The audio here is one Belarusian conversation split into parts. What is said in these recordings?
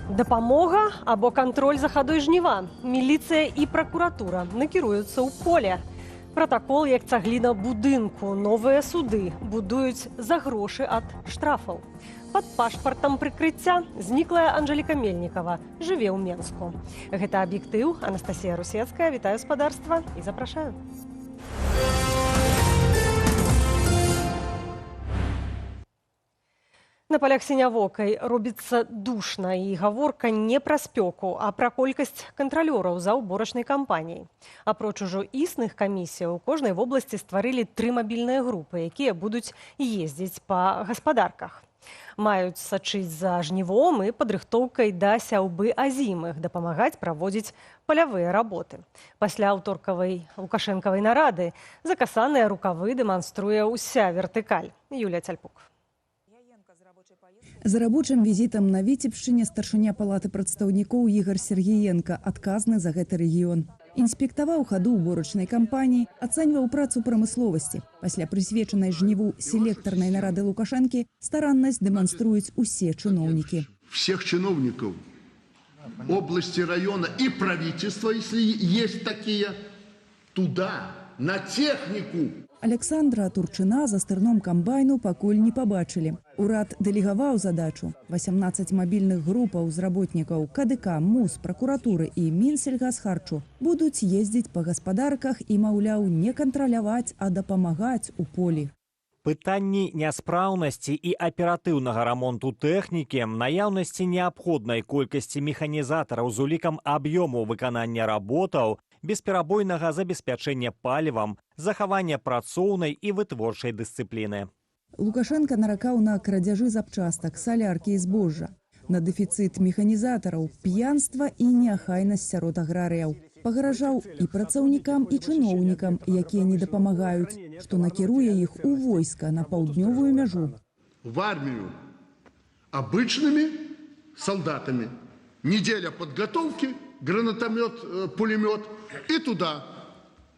Дапамога або кантроль за хадой жніва. Міліцыя і пракуратура накіруюцца ў поле. Пратакол як цагліна будынку. Новыя суды будуюць за грошы ад штрафаў. Пад пашпартам прыкрыцця зніклая Анжэліка Мельнікава жыве ў Менску. Гэта аб'ектыў. Анастасія Русецкая. Вітаю спадарства і запрашаю. На полях сінявокай робіцца душна, і гаворка не пра спёку, а пра колькасць кантралёраў за ўборачнай кампаніяй. Апроч ужо існых камісій, у кожнай вобласці стварылі 3 мабільныя групы, якія будуць ездзіць па гаспадарках. Маюць сачыць за жнівом і падрыхтоўкай да сяўбы азімых, дапамагаць праводзіць палявыя работы. Пасля аўторкавай лукашэнкавай нарады закасаныя рукавы дэманструе ўся вертыкаль. Юлія Цяльпук. За рабочым візітам на Віцебшчыне старшыня палаты прадстаўнікоў Ігор Сергіенка адказны за гэты рэгіён. Інспектаваў хаду ўборачнай кампаніі, ацэньваў працу прамысловасці. Пасля прысвечанай жніву селектарнай нарады Лукашэнкі стараннасць дэманструюць усе чыноўнікі. Всех чиновников области, района и правительства, если есть такие, туда, на технику. Александра Турчына за стырном камбайну пакуль не пабачылі. Урад дэлегаваў задачу. 18 мабільных групаў з работнікаў КДК, МУС, пракуратуры і Мінсельгасхарчу будуць ездзіць па гаспадарках і, маўляў, не кантраляваць, а дапамагаць у полі. Пытанні няспраўнасці і аператыўнага рамонту тэхнікі, наяўнасці неабходнай колькасці механізатараў з улікам аб'ёму выканання работаў, бесперабойнага забеспячэння палівам, захавання працоўнай і вытворчай дысцыпліны. Лукашенко наракаў на крадзяжы запчастак, саляркі і збожжа, на дэфіцыт механізатараў, п'янства і неахайнасць сярод аграрыяў. Пагражаў і працаўнікам, і чыноўнікам, якія не дапамагаюць, што накіруе іх у войска на паўднёвую мяжу. В армию обычными солдатами. Неделя подготовки, гранатомет, пулемет и туда,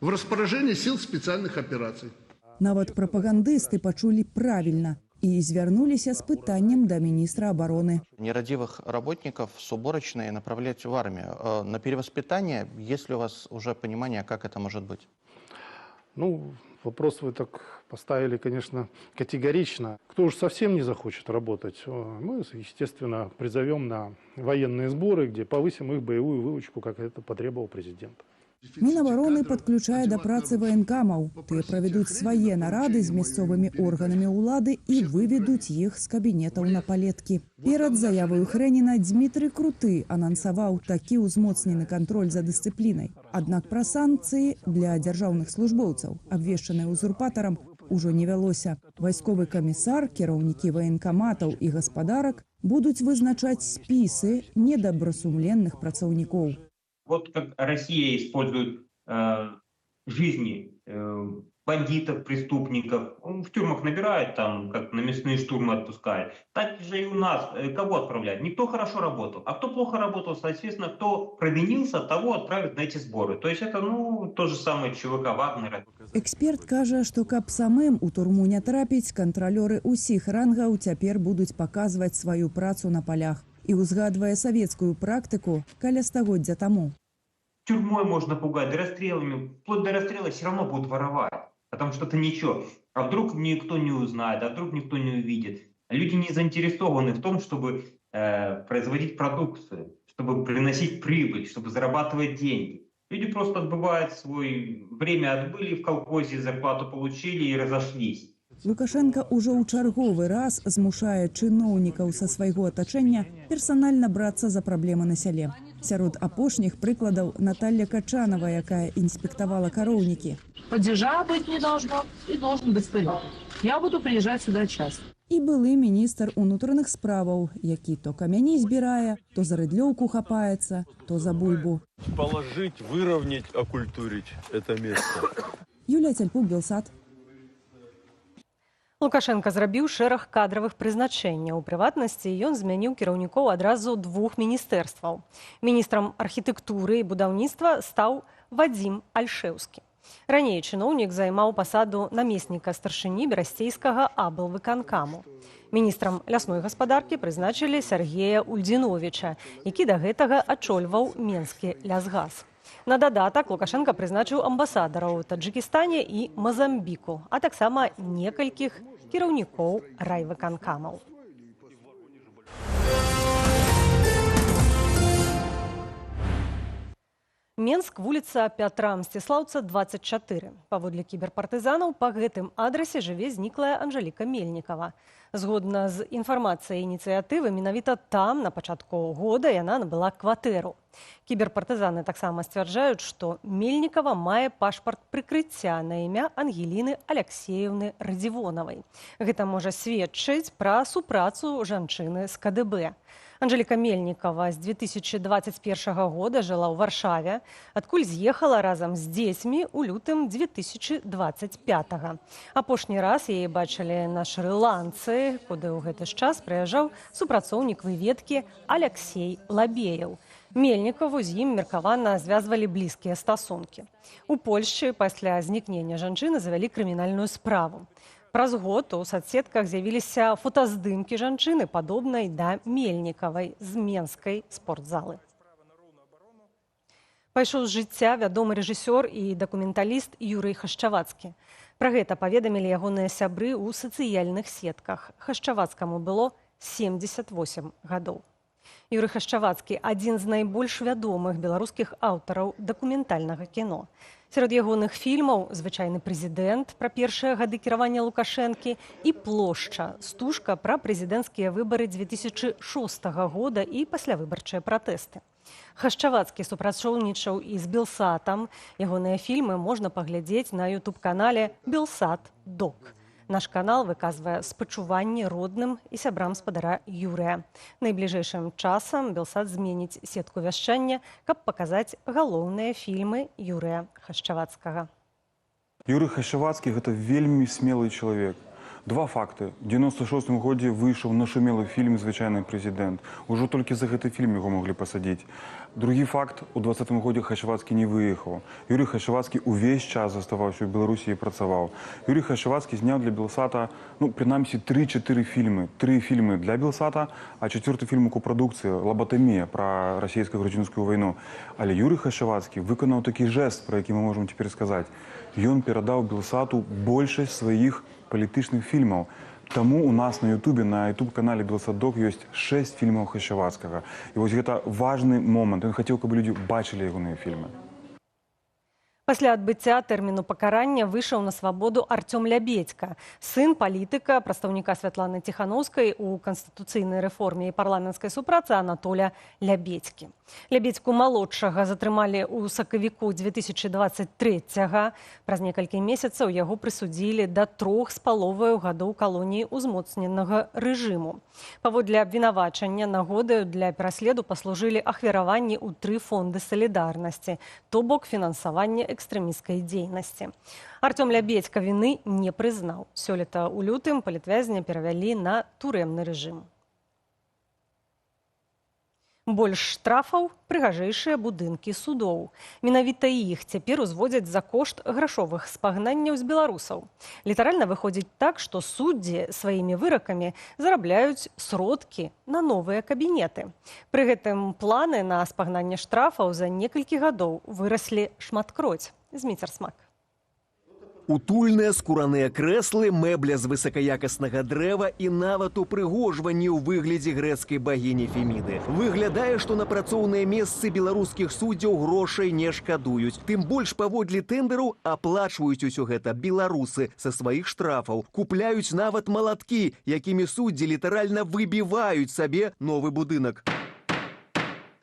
в распоряжение сил специальных операций. Нават прапагандысты пачулі правільна і звярнуліся з пытаннем да міністра обороны. Нерадивых работников с уборочной направлять в армию. На перевоспитание, есть ли у вас уже понимание, как это может быть? Ну, вопрос вы так поставили, конечно, категорично. Кто уж совсем не захочет работать, мы, естественно, призовем на военные сборы, где повысим их боевую выучку, как это потребовал президент. Мінабароны падключае да працы ваенкамаў. Тыя правядуць свае нарады з мясцовымі органамі ўлады і выведуць іх з кабінетаў на палеткі. Перад заявою Хрэніна Дмітрый Круты анансаваў такі ўзмоцнены кантроль за дысцыплінай. Аднак пра санкцыі для дзяржаўных службоўцаў, абвешчаныя узурпатарам, ужо не вялося. Вайсковы камісар, кіраўнікі ваенкаматаў і гаспадарак будуць вызначаць спісы недобрасумленных працаўнікоў. Вот как Россия использует жизни бандитов, преступников, в тюрьмах набирает, там, как на мясные штурмы отпускает. Так же и у нас. Кого отправлять? Не кто хорошо работал, а кто плохо работал, соответственно, кто провинился, того отправят на эти сборы. То есть это, то же самое ЧВК Вагнера. Эксперт кажа, што каб самым у турму не трапіць, кантралёры ўсіх рангаў цяпер будуць паказваць сваю працу на палях. І узгадвае савецкую практыку каля стагоддзя таму. Тюрьмой можно пугать, расстрелами. Вплоть до расстрела все равно будут воровать. Потому что это ничего. А вдруг никто не узнает, а вдруг никто не увидит. Люди не заинтересованы в том, чтобы производить продукцию, чтобы приносить прибыль, чтобы зарабатывать деньги. Люди просто отбывают свое время, отбыли в колхозе, зарплату получили и разошлись. Лукашенко ўжо ў чарговы раз змушае чыноўнікаў са свайго атачэння персанальна брацца за праблемы на сяле. Сярод апошніх прыкладаў Наталья Качанова, якая інспектавала кароўнікі. Падзяжа быть не должно и должен быть порядок. Я буду приезжать сюда часто. І былы міністр унутраных справаў, які то камяні збірае, то за рыдлёўку хапаецца, то за бульбу. Положить, выровнять, окультурить это место. Юлія Цяльпук, Белсат. Лукашенко зрабіў шэраг кадравых прызначэнняў. У прыватнасці ён змяніў кіраўнікоў адразу 2 міністэрстваў. Міністрам архітэктуры і будаўніцтва стаў Вадзім Альшэўскі. Раней чыноўнік займаў пасаду намесніка старшыні берасцейскага аблвыканкаму. Міністрам лясной гаспадаркі прызначылі Сергея Ульдзіновіча, які да гэтага ачольваў Менскі лясгаз. На дадатак Лукашенко прызначыў амбасадараў у Таджыкістане і Мазамбіку, а таксама некалькіх кіраўнікоў райвыканкамаў. Менск, вуліца Пятра Мсціслаўца, 24. Паводле кіберпартызанаў, па гэтым адрасе жыве зніклая Анжэліка Мельнікава. Згодна з інфармацыяй ініцыятывы, менавіта там на пачатку года яна набыла кватэру. Кіберпартызаны таксама сцвярджаюць, што Мельнікава мае пашпарт прыкрыцця на імя Ангеліны Аляксеевны Радзівонавай. Гэта можа сведчыць пра супрацу жанчыны з КДБ. Анжэліка Мельнікава з 2021 года жыла ў Варшаве, адкуль з'ехала разам з дзецьмі ў лютым 2025. Апошні раз яе бачылі на Шры-Ланцы, куды ў гэты ж час прыязджаў супрацоўнік выведкі Аляксей Лабеяў. Мельнікаву з ім меркавана звязвалі блізкія стасункі. У Польшчы пасля знікнення жанчыны завялі крымінальную справу. Праз год у соцсетках з'явіліся фотаздымкі жанчыны, падобнай да Мельнікавай з менскай спортзалы. Пайшоў з жыцця вядомы рэжысёр і дакументаліст Юрый Хашчавацкі. Пра гэта паведамілі ягоныя сябры ў сацыяльных сетках. Хашчавацкаму было 78 гадоў. Юрый Хашчавацкі – адзін з найбольш вядомых беларускіх аўтараў дакументальнага кіно. Сярод ягоных фільмаў «Звычайны прэзідэнт» пра першыя гады кіравання Лукашэнкі і «Плошча» – стужка пра прэзідэнцкія выбары 2006 года і паслявыбарчыя пратэсты. Хашчавацкі супрацоўнічаў і з Белсатам. Ягоныя фільмы можна паглядзець на ютуб-канале «Белсат Док». Наш канал выказвае спачуванні родным і сябрам спадара Юрыя. Найбліжэйшым часам Белсат зменіць сетку вяшчання, каб паказаць галоўныя фільмы Юрыя Хашчавацкага. Юрый Хашчавацкі – гэта вельмі смелы чалавек. Два факты. У 96 годзе выйшаў нашумелы фільм «Звычайны прэзідэнт». Ужо толькі за гэты фільм яго маглі пасадзіць. Другі факт. У 20 годзе Хашчавацкі не выехаў. Юрый Хашчавацкі ўвесь час заставаўся ў Беларусі і працаваў. Юрый Хашчавацкі зняў для Белсата, прынамсі, 3-4 фільмы. 3 фільмы для Белсата, а 4-й фільм у копрадукцыі «Лабатамія» пра расійска-грузінскую вайну. Але Юрый Хашчавацкі выканаў такі жэст, пра які мы можам цяпер сказаць. Ён перадаў Белсату большасць сваіх палітычных фільмаў. Таму у нас на Ютубе, на ютуб-канале «Белсат Док» ёсць 6 фільмаў Хашчавацкага. І вось гэта важны момант. Ён хацеў, каб людзі бачылі ягоныя фільмы. Пасля адбыцця тэрміну пакарання выйшаў на свабоду Артём Лябедзька, сын палітыка, прадстаўніка Святланы Ціханаўскай у канстытуцыйнай рэформе і парламенцкай супрацы Анатоля Лябедзькі. Лябедзьку-малодшага затрымалі ў сакавіку 2023-га. Праз некалькі месяцаў яго прысудзілі да 3,5 гадоў калоніі ўзмоцненага рэжыму. Паводле абвінавачання нагодаю для пераследу паслужылі ахвяраванні ў 3 фонды салідарнасці, то бок фінансаванне экстрэмісцкай дзейнасці. Артём Лябедзька віны не прызнаў. Сёлета ў лютым палітвязня перавялі на турэмны рэжым. Больш штрафаў, прыгажэйшыя будынкі судоў. Менавіта іх цяпер узводзяць за кошт грашовых спагнанняў з беларусаў. Літаральна выходзіць так, што суддзі сваімі выракамі зарабляюць сродкі на новыя кабінеты. Пры гэтым планы на спагнанне штрафаў за некалькі гадоў выраслі шматкроць. Зміцер Смак. Утульныя скураныя крэслы, мэбля з высакаякаснага дрэва і нават упрыгожванні ў выглядзе грэцкай багіні Феміды. Выглядае, што на працоўныя месцы беларускіх суддзяў грошай не шкадуюць. Тым больш паводле тэндэраў аплачваюць усё гэта беларусы са сваіх штрафаў. Купляюць нават малаткі, якімі суддзі літаральна выбіваюць сабе новы будынак.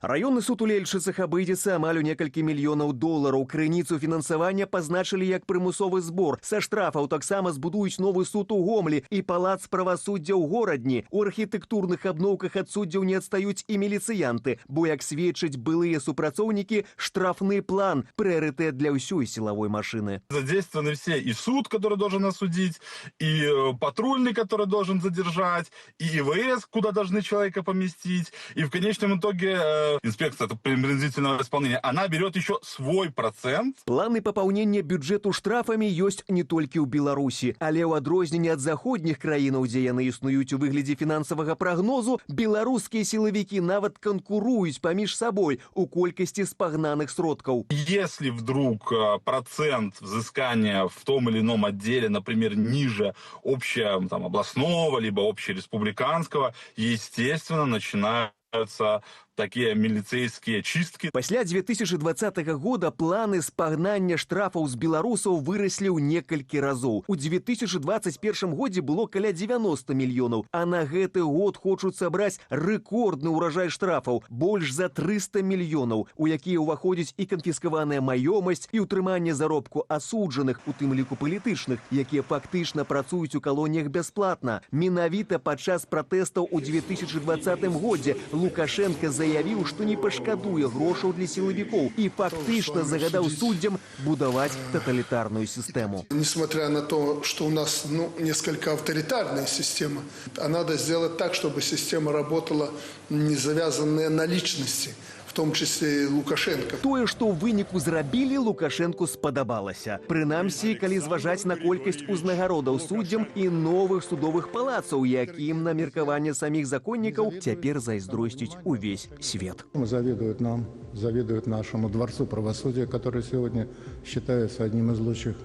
Раённы суд у Лельчыцах абыдзецца амаль у некалькі мільёнаў долараў. Крыніцу фінансавання пазначылі як прымусовы збор. Са штрафаў таксама збудуюць новы суд у Гомлі і палац правасуддзя ў горадні. У архітэктурных абноўках ад суддзяў не адстаюць і міліцыянты, бо, як сведчаць былыя супрацоўнікі, штрафны план – прыярытэт для ўсёй сілавой машыны. Задействованы все, и суд, который должен осудить, и патрульный, который должен задержать, и ИВС, куда должны человека поместить, и в конечном итоге инспекция принудительного исполнения, она берет еще свой процент. Планы папаўнення бюджэту штрафамі ёсць не толькі ў Беларусі, але ў адрозненне ад заходніх краінаў, дзе яны існуюць у выглядзе фінансавага прагнозу, беларускія сілавікі нават канкуруюць паміж сабой у колькасці спагнаных сродкаў. Если вдруг процент взыскания в том или ином отделе, например, ниже областного либо общереспубликанского, естественно, начинаются такие милицейские чистки. Пасля 2020 года планы спагнання штрафаў з беларусаў выраслі ў некалькі разоў. У 2021 годзе было каля 90 мільёнаў, а на гэты год хочуць сабраць рэкордны ўражай штрафаў – больш за 300 мільёнаў, у якія ўваходзіць і канфіскаваная маёмасць, і ўтрыманне заробку асуджаных, у тым ліку палітычных, якія фактычна працуюць у калоніях бясплатна. Менавіта падчас пратэстаў у 2020 годзе Лукашенко заявіў, што не пашкадуе грошаў для сілавікоў і фактычна загадаў суддзям будаваць тоталітарную систему. Несмотря на то, что у нас несколько авторитарная система, а надо сделать так, чтобы система работала не завязанная на личности, в том числе и Лукашенко. Тое, што ў выніку зрабілі, Лукашенку спадабалася. Прынамсі, калі зважаць на колькасць узнагародаў суддзям і новых судовых палацаў, якім на меркаванне саміх законнікаў цяпер зайздросціць увесь свет. Завидуют нам, завидуют нашему дворцу правосудия, который сегодня считается одним из лучших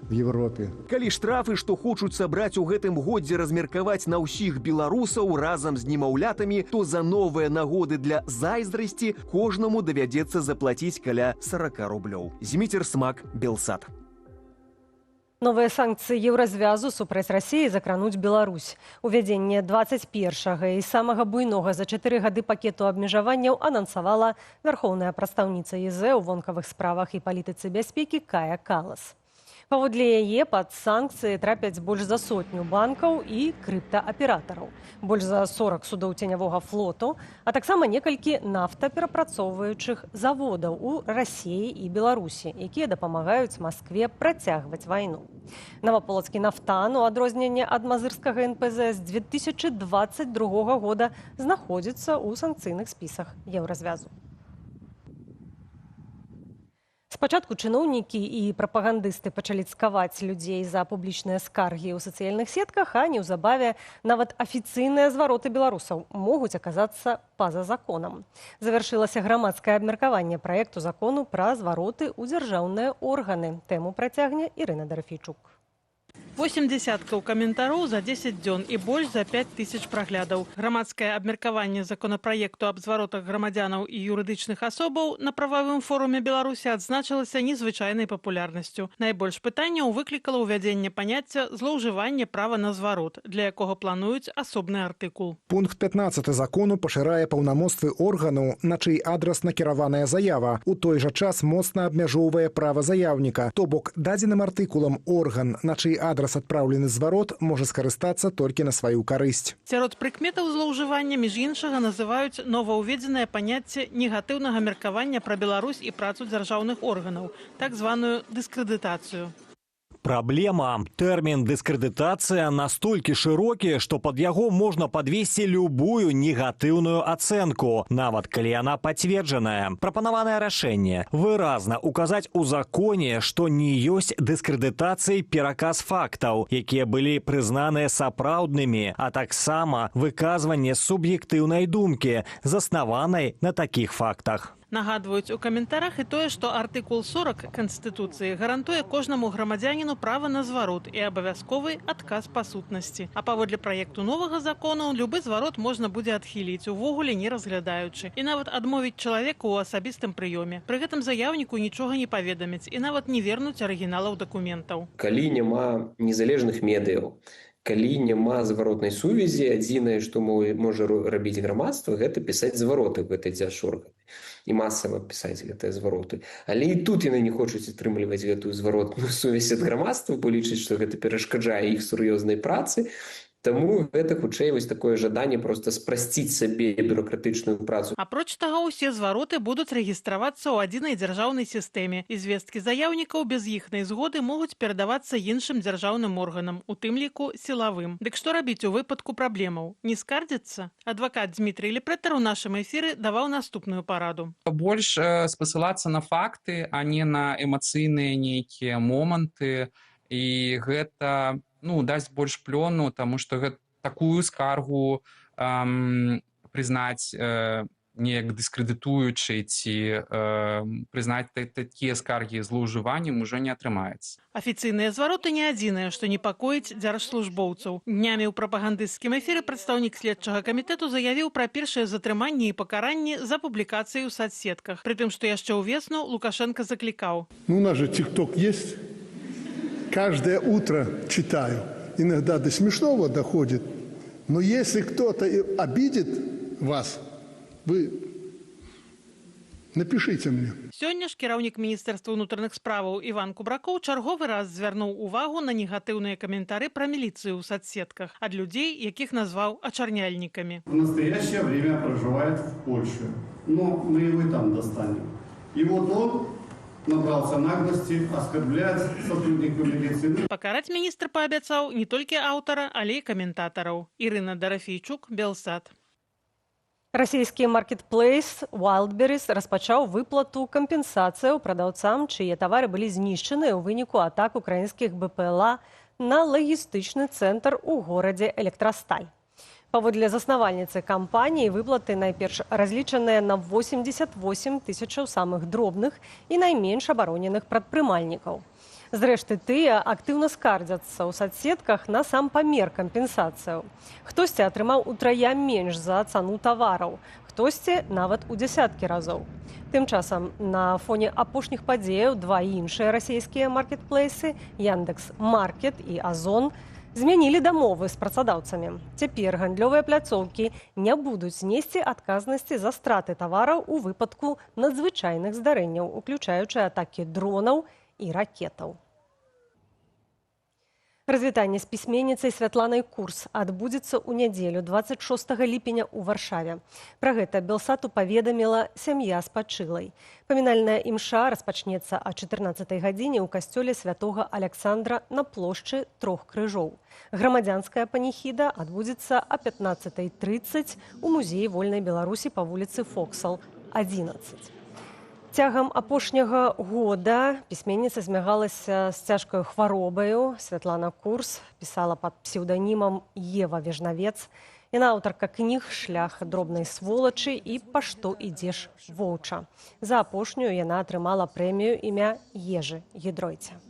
в Европе. Калі штрафы, што хочуць сабраць у гэтым годзе размеркаваць на ўсіх беларусаў разам з немаўлятамі, то за новыя нагоды для зайздрасці кожнаму давядзецца заплаціць каля 40 рублёў. Зміцер Смак, Белсат. Новыя санкцыі Еўразвязу супраць Расіі закрануць Беларусь. Увядзенне 21-га і самага буйнога за 4 гады пакету абмежаванняў анансавала вярхоўная прадстаўніца ЕЗ ў вонкавых справах і палітыцы бяспекі Кая Калас. Паводле яе пад санкцыі трапяць больш за 100 банкаў і крыптааператараў, больш за 40 судоў ценявога флоту, а таксама некалькі нафтаперапрацоўваючых заводаў у Расіі і Беларусі, якія дапамагаюць Маскве працягваць вайну. Новаполацкі нафтан, у адрозненне ад мазырскага НПЗ, з 2022 года знаходзіцца ў санкцыйных спісах Еўразвязу. Спачатку чыноўнікі і прапагандысты пачалі цкаваць людзей за публічныя скаргі ў сацыяльных сетках, а неўзабаве нават афіцыйныя звароты беларусаў могуць аказацца па-за законам. Завяршылася грамадскае абмеркаванне праекту закону пра звароты ў дзяржаўныя органы. Тэму працягне Ірына Дарафейчук. 8 десяткаў каментароў за 10 дзён і больш за 5000 праглядаў. Грамадскае абмеркаванне законапраекту аб зваротах грамадзянаў і юрыдычных асобаў на прававым форуме Беларусі адзначылася незвычайнай папулярнасцю. Найбольш пытанняў выклікала ўвядзенне паняцця злоўжывання права на зварот, для якога плануюць асобны артыкул. Пункт 15 закону пашырае паўнамоцтвы органу, на чый адрас накіраваная заява. У той жа час моцна абмяжоўвае права заяўніка. То бок дадзеным артыкулам орган, на чый адрас адпраўлены зварот, можа скарыстацца толькі на сваю карысць. Сярод прыкметаў злоўжывання, між іншага, называюць новаўведзенае паняцце негатыўнага меркавання пра Беларусь і працу дзяржаўных органаў, так званую дыскрэдытацыю. Праблема. Тэрмін дыскрэдытацыя настолькі шырокі, што пад яго можна падвесці любую негатыўную ацэнку, нават калі яна пацверджаная. Прапанаванае рашэнне выразна указаць у законе, што не ёсць дыскрэдытацыі пераказ фактаў, якія былі прызнаныя сапраўднымі, а таксама выказванне суб'ектыўнай думкі, заснаванай на такіх фактах. Нагадваюць у каментарах і тое, што артыкул 40 Канстытуцыі гарантуе кожнаму грамадзяніну права на зварот і абавязковы адказ па сутнасці. А паводле праекту новага закону любы зварот можна будзе адхіліць, увогуле не разглядаючы. І нават адмовіць чалавеку ў асабістым прыёме. Пры гэтым заяўніку нічога не паведамяць і нават не вернуць арыгіналаў дакументаў. Калі няма незалежных медыяў, калі няма зваротнай сувязі, адзінае, што можа рабіць грамадства, гэта пісаць звароты в гэтай дзяржорганы і масава пісаць гэтыя звароты. Але і тут яны не хочуць атрымліваць гэтую зваротную сувязь ад грамадства, бо лічаць, што гэта перашкаджае іх сур'ёзнай працы. Таму гэта хутчэй вось такое жаданне проста спрасціць сабе бюрократычную працу. Апроч таго, усе звароты будуць рэгістравацца ў адзінай дзяржаўнай сістэме, і звесткі заяўнікаў без іхнай згоды могуць перадавацца іншым дзяржаўным органам, у тым ліку сілавым. Дык што рабіць у выпадку праблемаў? Не скардзіцца? Адвакат Дмітрий Лепрэтар у нашым эфіры даваў наступную параду. Больш спасылацца на факты, а не на эмацыйныя нейкія моманты, і гэта дасць больш плёну, таму што такую скаргу прызнаць неяк дыскрэдытуючай ці прызнаць такія скаргі злоўжываннем ужо не атрымаецца. Афіцыйныя звароты не адзінае, што непакоіць дзяржслужбоўцаў. Днямі ў прапагандысцкім эфіры прадстаўнік следчага камітэту заявіў пра першае затрыманне і пакаранне за публікацыі ў соцсетках. Прытым, што яшчэ ўвесну Лукашенко заклікаў. У нас же ТикТок есть. Каждое утро читаю. Иногда до смешного доходит. Но если кто-то обидит вас, вы напишите мне. Сёння ж кіраўнік Міністэрства ўнутраных справаў Іван Кубракоў чарговы раз звярнуў увагу на негатыўныя каментары пра міліцыю ў соцсетках ад людзей, якіх назваў ачарняльнікамі. В настоящее время проживает в Польше, но мы его и там достанем. И вот он набрался наглости оскорблять сотрудников милиции. Пакараць міністр паабяцаў не толькі аўтара, але і каментатараў. Ірына Дарафейчук, Белсат. Расійскі маркетплейс Wildberries распачаў выплату кампенсацыяў прадаўцам, чые тавары былі знішчаныя ў выніку атак украінскіх БПЛА на лагістычны цэнтр у горадзе Электрасталь. Паводле заснавальніцы кампаніі выплаты найперш разлічаныя на 88 тысячаў самых дробных і найменш абароненых прадпрымальнікаў. Зрэшты, тыя актыўна скардзяцца ў соцсетках на сам памер кампенсацыяў. Хтосьці атрымаў утрая менш за цану тавараў, хтосьці нават у дзясяткі разоў. Тым часам на фоне апошніх падзеяў два іншыя расійскія маркетплейсы Яндекс.Маркет і Озон змянілі дамовы з працадаўцамі. Цяпер гандлёвыя пляцоўкі не будуць несці адказнасці за страты тавараў у выпадку надзвычайных здарэнняў, уключаючы атакі дронаў і ракетаў. Развітанне з пісьменніцай Святланай Курс адбудзецца ў нядзелю 26 ліпеня ў Варшаве. Пра гэта Белсату паведаміла сям'я спачылай. Памінальная імша распачнецца о 14 гадзіне ў касцёле святога Аляксандра на плошчы Трох крыжоў. Грамадзянская паніхіда адбудзецца о 15:30 у музеі вольнай Беларусі па вуліцы Фоксал, 11. Цягам апошняга года пісьменніца змагалася з цяжкаю хваробаю. Святлана Курс пісала пад псеўданімам Ева Вежнавец. Яна аўтарка кніг «Шлях дробнай сволачы» і «Па што ідзеш, воўча». За апошнюю яна атрымала прэмію імя Ежы Гідройця.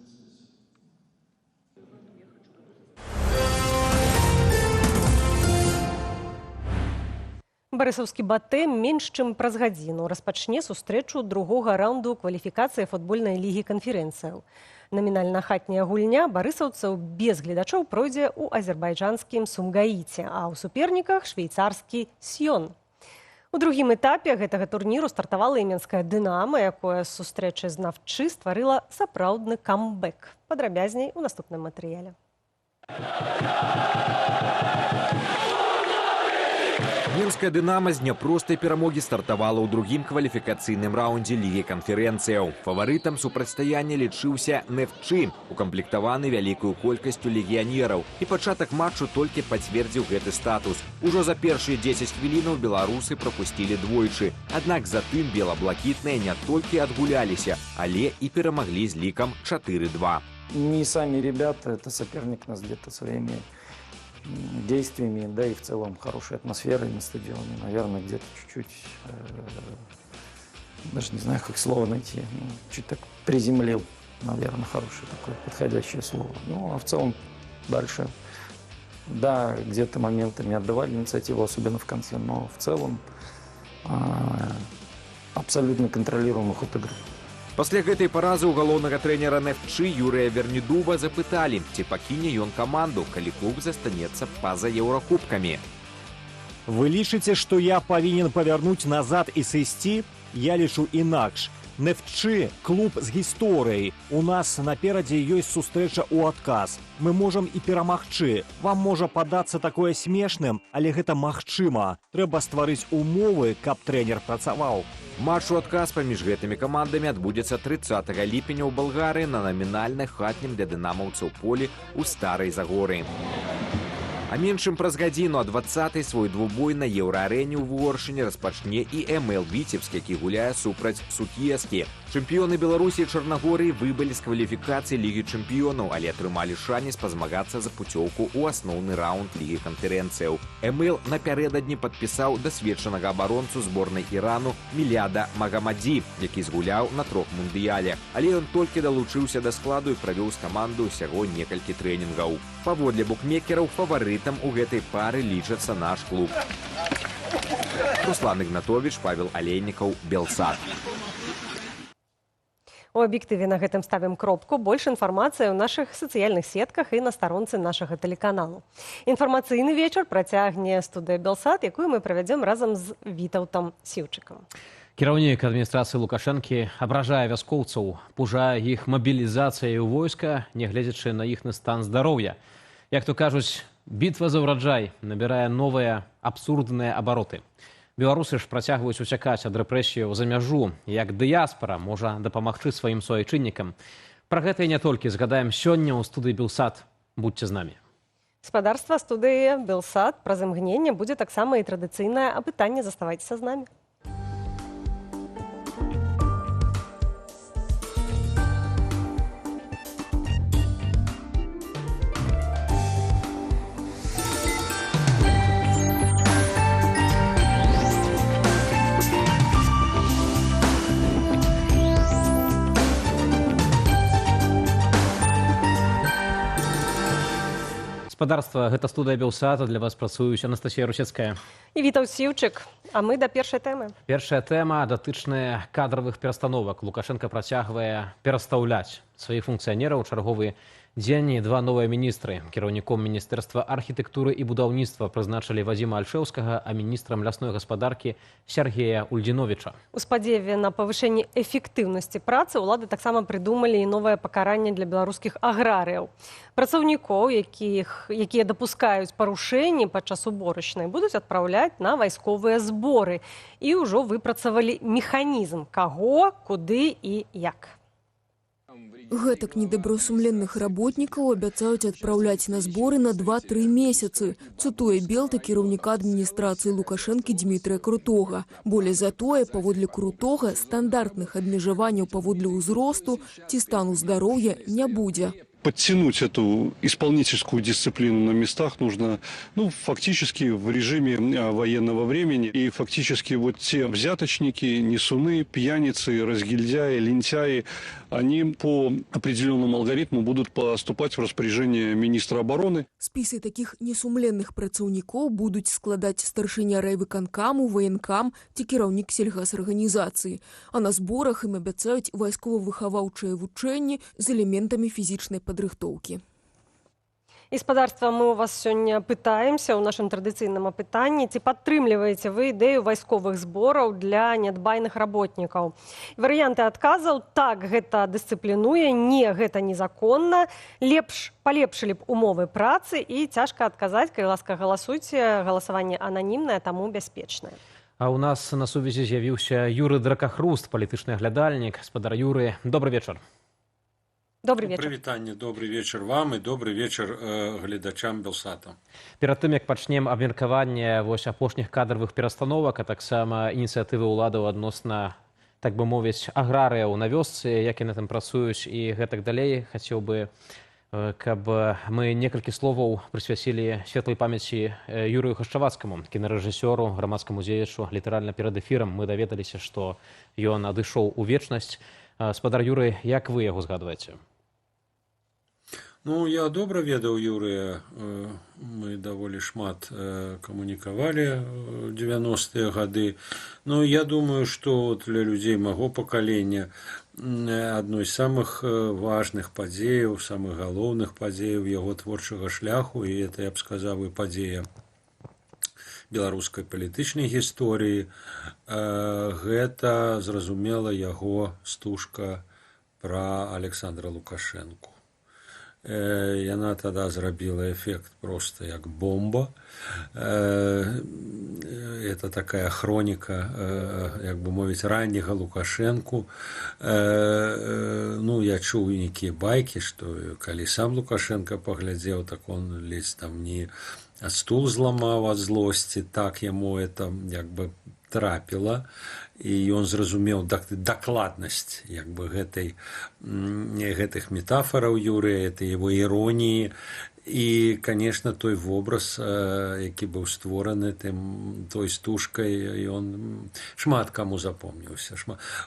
Барысаўскі Батэм менш чым праз гадзіну распачне сустрэчу другога раунду кваліфікацыі футбольнай лігі канферэнцыяў. Намінальна хатняя гульня барысаўцаў без гледачоў пройдзе ў азербайджанскім Сумгаіце, а ў суперніках швейцарскі Сьён. У другім этапе гэтага турніру стартавала іменская «Дынама», якое з сустрэчы з Навчы стварыла сапраўдны камбэк. Падрабязней у наступным матэрыяле. Мінская «Дынама» з няпростай перамогі стартавала ў другім кваліфікацыйным раўндзе лігі канферэнцыяў. Фаварытам супрацьстаяння лічыўся Нефчы, укамплектаваны вялікую колькасцю легіянераў. І пачатак матчу толькі пацвердзіў гэты статус. Ужо за першыя 10 хвілінаў беларусы прапусцілі двойчы. Аднак затым бела-блакітныя не толькі адгуляліся, але і перамаглі з лікам 4-2. Не сами ребята, это соперник нас где-то своими действиями, да и в целом хорошей атмосферой на стадионе, наверное, где-то чуть-чуть, даже не знаю, как слово найти, чуть так приземлил, наверное, хорошее такое подходящее слово. Ну, а в целом дальше, да, где-то моментами отдавали инициативу, особенно в конце, но в целом абсолютно контролируемый ход игры. Пасля гэтай паразы ў галоўнага трэнера Нефчы Юрыя Вернідуба запыталі, ці пакіне ён каманду, калі клуб застанецца па-за еўракубкамі. Вы лічыце, што я павінен павярнуць назад і сысці? Я лічу інакш. Нефтчы – клуб з гісторыяй. У нас наперадзе ёсць сустрэча ў адказ. Мы можам і перамагчы. Вам можа падацца такое смешным, але гэта магчыма. Трэба стварыць умовы, каб трэнер працаваў. Матч у адказ паміж гэтымі камандамі адбудзецца 30 ліпеня ў Балгарыі на намінальна хатнім для дынамаўцаў полі ў Старай Загоры. А меншым праз гадзіну о 20-й свой двубой на Еўраарэне ў Воршыне распачне і МЛ Віцебск, які гуляе супраць Сукескі. Чэмпіёны Беларусі і Чарнагорыі выбылі з кваліфікацыі Лігі чэмпіёнаў, але атрымалі шанец пазмагацца за пуцёўку ў асноўны раунд Лігі канферэнцыяў. МЛ напярэдадні падпісаў дасведчанага абаронцу зборнай Ірану Міляда Магамадзі, які згуляў на 3 мундыяле. Але ён толькі далучыўся да складу і правёў з каманду ўсяго некалькі трэнінгаў. Паводле букмекераў фаварытам у гэтай пары лічыцца наш клуб. Руслан Ігнатовіч, Павел Алейнікаў, Белсат. У аб'ектыве на гэтым ставім кропку. Больш інфармацыі ў нашых сацыяльных сетках і на старонцы нашага тэлеканалу. Інфармацыйны вечар працягне студыя Белсат, якую мы правядзем разам з Вітаўтам Сіўчыкам. Кіраўнік адміністрацыі Лукашэнкі абражае вяскоўцаў, пужае іх мабілізацыяй у войска, нягледзячы на іхны стан здароўя. Як то кажуць, бітва за ўраджай набірае новыя абсурдныя абароты. Беларусы ж працягваюць уцякаць ад рэпрэсіяў за мяжу, як дыяспара можа дапамагчы сваім суайчыннікам. Пра гэта і не толькі згадаем сёння ў студыі Белсат. Будьце з намі. Спадарства студыі Белсат праз імгненне будзе таксама і традыцыйнае апытанне. Заставайцеся з намі. Спадарства, гэта студыя Белсата, для вас працуюць Анастасія Русецкая. І Вітаўт Сіўчык. А мы да першай тэмы. Першая тэма датычная кадравых перастановак. Лукашенко працягвае перастаўляць сваіх функцыянераў. Чарговы дзень і два новыя міністры. Кіраўніком міністэрства архітэктуры і будаўніцтва прызначылі Вадзіма Альшэўскага, а міністрам лясной гаспадаркі Сергея Ульдзіновіча. У спадзеве на павышэнне эфектыўнасці працы ўлады таксама прыдумалі і новае пакаранне для беларускіх аграрыяў. Працаўнікоў, якія дапускаюць парушэнні падчас уборачнай, будуць адпраўляць на вайсковыя зборы. І ўжо выпрацавалі механізм, каго, куды і як. Гэтак недобросумленных работнікаў абяцаюць адпраўляць на зборы на 2-3 месяцы, цытуе Белта кіраўніка адміністрацыі Лукашэнкі Дмітрыя Крутога. Болей за тое, паводле Крутога, стандартных абмежаванняў паводле ўзросту ці стану здароўя не будзе. Подтянуть эту исполнительскую дисциплину на местах нужно, фактически в режиме военного времени. И фактически вот те взяточники, несуны, пьяницы, разгильдяи, лентяи, они по определенному алгоритму будут поступать в распоряжение министра обороны. Спісы таких несумленных працаўнікоў будуць складаць старшыня райвыканкаму, военкам ці кіраўнік сельгасарганізацыі. А на зборах ім абяцаюць вайскова-выхаваўчыя вучэнні з элементамі фізічнай падрыхтоўкі. І спадарства, мы у вас сёння пытаемся ў нашым традыцыйным апытанні, ці падтрымліваеце вы ідэю вайсковых збораў для нядбайных работнікаў. Варыянты адказаў: так, гэта дысцыплінуе, не, гэта незаконна, лепш палепшылі б умовы працы, і цяжка адказаць, калі ласка галасуйце, галасаванне ананімнае, таму бяспечнае. А у нас на сувязі з'явіўся Юры Дракахруст, палітычны аглядальнік. Спадар Юры, добрый вечар. Добрый вечар. Прывітанне, добрый вечар вам і добрый вечар гледачам Белсата. Перад тым, як пачнем абмеркаванне апошніх кадравых перастановак, а таксама ініцыятывы ўладаў адносна, так бы мовіць, аграрыяў на вёсцы, як яны там працуюць і гэтак далей, хацеў бы, каб мы некалькі словаў прысвяцілі светлай памяці Юрыю Хашчавацкаму, кінарэжысёру, грамадскаму дзеячу. Літаральна перад эфірам мы даведаліся, што ён адышоў у вечнасць. Спадар Юры, як вы яго згадваеце? Я добра ведаў Юрыя. Мы даволі шмат камунікавалі ў 90-е гады. Я думаю, што для людзей маго пакалення адной з самых важных падзеяў, самых галоўных падзеяў яго творчага шляху, і это, я б сказаў, і падзея беларускай палітычнай гісторыі. Гэта, зразумела, яго стужка пра Александра Лукашэнку. Яна тада зрабіла эфект проста як бомба. Это такая хроніка, як бы мовіць, ранняга Лукашэнку. Ну, я чуў нейкія байкі, што калі сам Лукашенко паглядзеў, так он ледзь там не стул зламаў ад злосці, так яму это як бы трапіла, і ён зразумеў дакладнасць як бы гэтых метафораў Юрыя, это его іроніі. І, конечно, той вобраз, які быў створаны той стужкай, ён шмат каму запомніўся.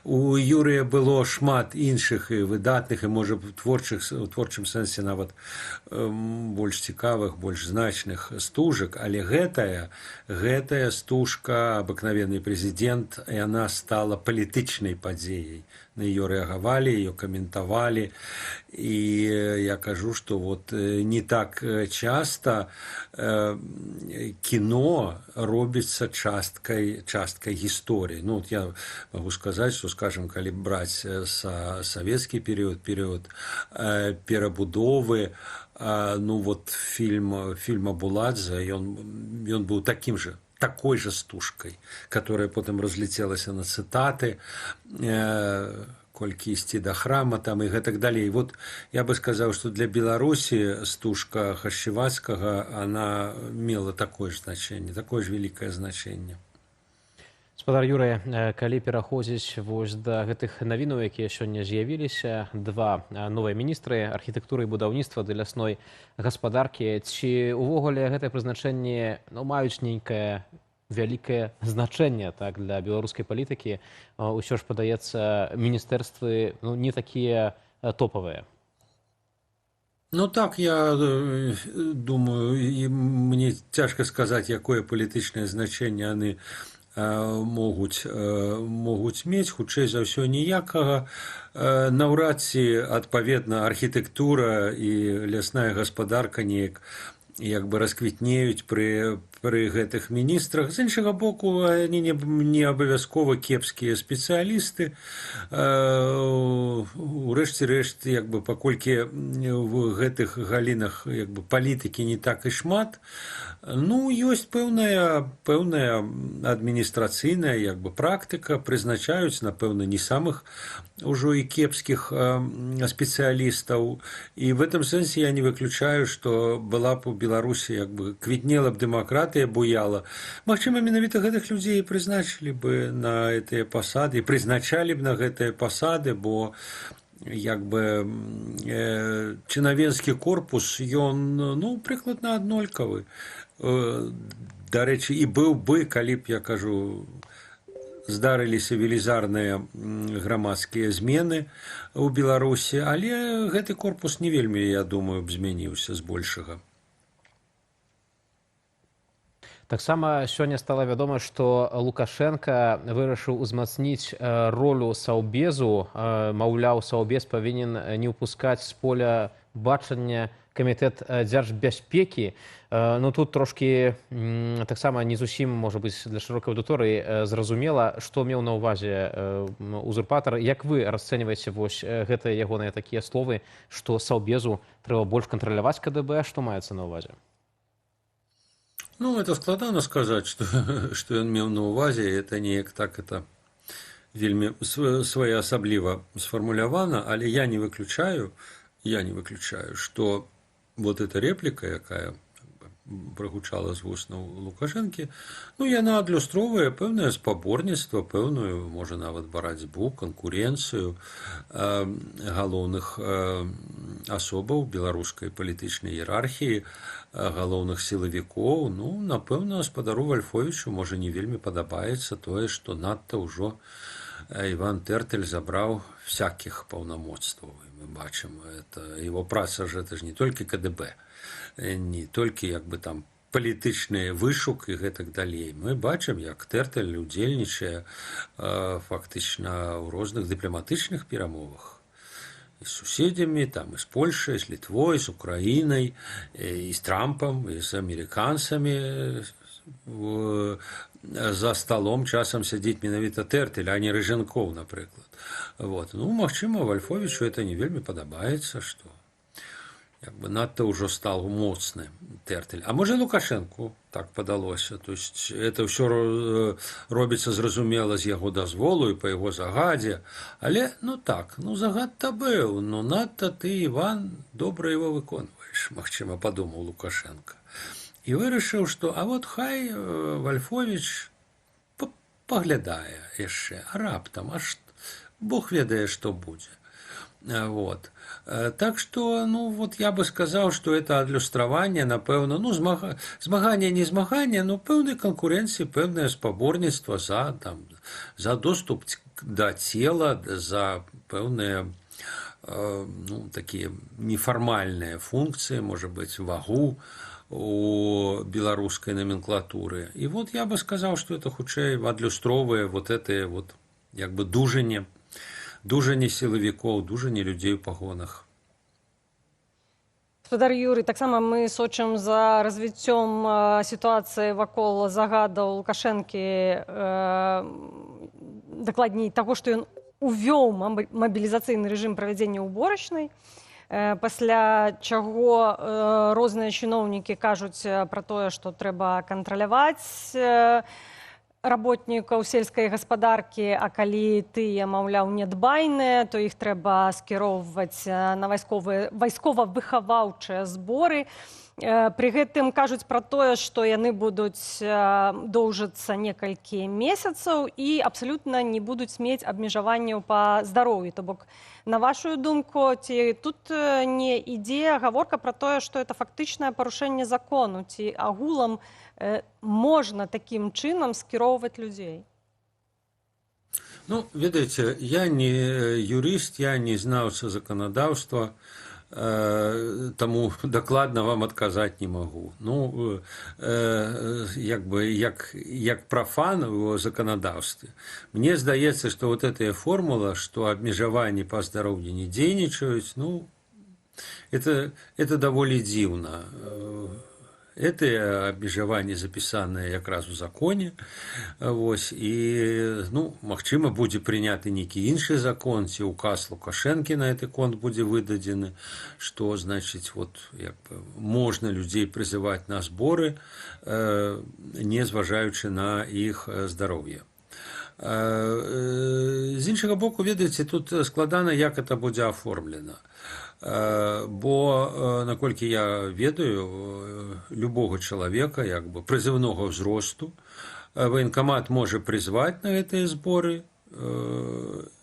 У Юрыя было шмат іншых і выдатных, і, можа, у творчым сэнсе нават больш цікавых, больш значных стужак, але гэтая стужка, абыкновенны прэзідэнт, яна стала палітычнай падзеяй. На ее рэагавалі, ее каментавалі, і я кажу, што вот не так часта кіно робіцца часткай гісторыі. Ну, вот я могу сказаць, што, скажем, калі браць савецкі перыяд перабудовы, ну вот фильм Абуладзе, ён быў такой же стужкой, которая потом разлетелась на цитаты, колькі ісці да храма там і гэтак далей. Вот я бы сказаў, што для Беларусі стужка Хашчевацкага, она мела такое ж значэнне, такое ж вялікае значэнне. Гаспадар Юрый, калі пераходзіць вось да гэтых навінаў, якія сёння з'явіліся, два новыя міністры архітэктуры і будаўніцтва ды лясной гаспадаркі, ці увогуле гэтае прызначэнне маюць нейкае вялікае значэнне так для беларускай палітыкі? Усё ж падаецца, міністэрствы не такія топавыя. Ну так, я думаю, мне цяжка сказаць, якое палітычнае значэнне яны могуць мець, хутчэй за ўсё ніякага. Наўрад ці адпаведна архітэктура і лясная гаспадарка неяк як бы расквітнеюць пры гэтых міністрах. З іншага боку, они не абавязкова кепскія спецыялісты. Урэшце рэшт, як бы паколькі в гэтых галінах як бы палітыкі не так і шмат, ну, ёсць пэўная адміністрацыйная як бы практыка, прызначаюць, напэўна, не самых ужо і кепскіх спецыялістаў. І в этом сэнсе я не выключаю, што была б у Беларусі як бы квітнела б дэмакратыя, буяла. Магчыма, менавіта гэтых людзей прызначылі бы на гэтыя пасады, і прызначалі б на гэтыя пасады, бо як бы чынавенскі корпус, ён, ну, прыкладна аднолькавы. Дарэчы, і быў бы, калі б, я кажу, здарыліся велізарныя грамадскія змены ў Беларусі, але гэты корпус не вельмі, я думаю, б змяніўся збольшага. Таксама сёння стала вядома, што Лукашенко вырашыў узмацніць ролю Саўбезу. Маўляў, Саўбез павінен не ўпускаць з поля бачання камітэт дзяржбяспекі. Ну, тут трошкі таксама не зусім, можа быць, для шырокай аўдыторыі зразумела, што меў на ўвазе узурпатар. Як вы расцэньваеце вось гэтыя ягоныя такія словы, што Саўбезу трэба больш кантраляваць КДБ, што маецца на ўвазе? Ну, это складана сказаць, што ён меў на ўвазе, это неяк так, это вельмі своеасабліва сфармулявана, але я не выключаю, што вот эта реплика, якая прагучала з вуснаў Лукашэнкі, ну, яна адлюстроўвае пэўнае спаборніцтва, пэўную, можа, нават барацьбу, канкурэнцыю галоўных асобаў беларускай палітычнай іерархіі, галоўных сілавікоў. Ну, напэўна, гаспадару Вальфовічу, можа, не вельмі падабаецца тое, што надта ўжо Іван Тэртэль забраў всякіх паўнамоцтваў. Мы бачым, это его праца ж, это ж не толькі КДБ, не толькі як бы там палітычны вышук і гэтак далей. Мы бачым, як Тэртэль удзельнічае фактычна ў розных дыпламатычных перамовах і з суседзямі, там, і з Польшай, з Літвой, з Украінай, і з Трампам, і з амерыканцамі, за сталом часам сядзіць менавіта Тэртель, а не Рыжанкоў, напрыклад. Вот. Ну, магчыма, Вольфовичу это не вельмі падабаецца, што як бы надта ўжо стал моцны Тэртель. А можа, Лукашэнку так падалося. То есть это ўсё робіцца зразумела з яго дазволу і па яго загадзе. Але, ну так, ну загад-то быў, ну надта ты, Іван, добра его выконваеш, магчыма, падумаў Лукашенко. І вырашыў, што а вот хай Вольфович паглядае яшчэ, а раптам, аж Бог ведае, што будзе. Вот. Так что, ну, вот я бы сказал, что это адлюстраванне, напэўна, ну, змаганне, не змаганне, но пэўнай канкурэнцыі, пэўнае спаборніцтва за доступ да цела, за пэўныя, ну, такія нефармальныя функцыі, можа быць, вагу у беларускай номенклатуры. И вот я бы сказал, что это хутчэй адлюстроўвае вот это вот, як бы, дужанне сілавікоў, дужанне людзей у пагонах. Гаспадар Юрый, таксама мы сочым за развіццём сітуацыі вакол загадаў Лукашэнкі, дакладней таго, што ён увёў мабілізацыйны рэжым правядзення ўборачнай, пасля чаго розныя чыноўнікі кажуць пра тое, што трэба кантраляваць работнікаў сельскай гаспадаркі, а калі тыя, маўляў, нядбайныя, то іх трэба скіроўваць на вайскова-выхаваўчыя зборы. Пры гэтым кажуць пра тое, што яны будуць доўжыцца некалькі месяцаў і абсалютна не будуць мець абмежаванняў па здароўю. То бок, на вашу думку, ці тут не ідзе гаворка пра тое, што это фактычнае парушэнне закону, ці агулам можна такім чынам скіроўваць людзей? Ну, ведаеце, я не юрыст, я не знаўца заканадаўства, таму дакладна вам адказаць не магу. Ну, як бы, як прафан у заканадаўстве. Мне здаецца, што вот эта формула, што абмежаванні па здароўю не дзейнічаюць, ну, это даволі дзіўна. Это абмежаванне запісанае якраз у законе. Вось, і, ну, магчыма, будзе прыняты нейкі іншы закон, ці указ Лукашэнкі на гэты конт будзе выдадзены, што, значыць, вот, як бы, можна людзей прызываць на зборы, не зважаючы на іх здароўе. З іншага боку, ведаеце, тут складана, як это будзе аформлена. Бо, наколькі я ведаю, любога чалавека, як бы, прызыўнога ўзросту, ваенкамат можа прызваць на гэтыя зборы,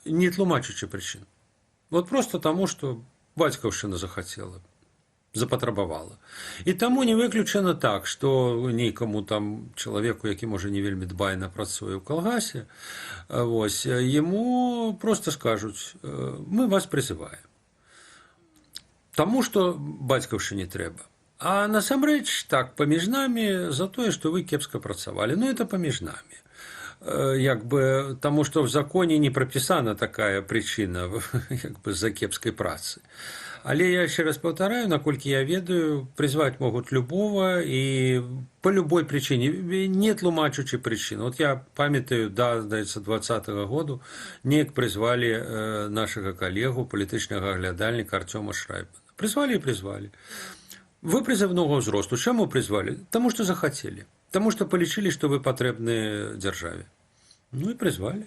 не тлумачачы прычын. Вот просто таму, што бацькаўшчына захацела, запатрабавала. І таму не выключана так, што нейкаму там чалавеку, які, можа, не вельмі дбайна працуе ў калгасе, вось, яму проста скажуць: мы вас прызываем. Таму, што бацькаўшчыне трэба. А насамрэч, так, паміж намі за тое, што вы кепска працавалі. Ну, это паміж намі. Як бы, таму, што в законе не прапісана такая прычына, як бы, з-за кепскай працы. Але я яшчэ раз паўтараю, наколькі я ведаю, прызваць могуць любого і по любой прычыне, не тлумачучы прычыну. Вот я памятаю, здаецца, 2020 году неяк прызвалі нашага калегу, палітычнага аглядальніка Артёма Шрайбмана. Прызвалі і прызвалі. Вы прызыўнога ўзросту. Чаму прызвалі? Таму, што захацелі. Таму, што палічылі, што вы патрэбны дзяржаве. Ну і прызвалі.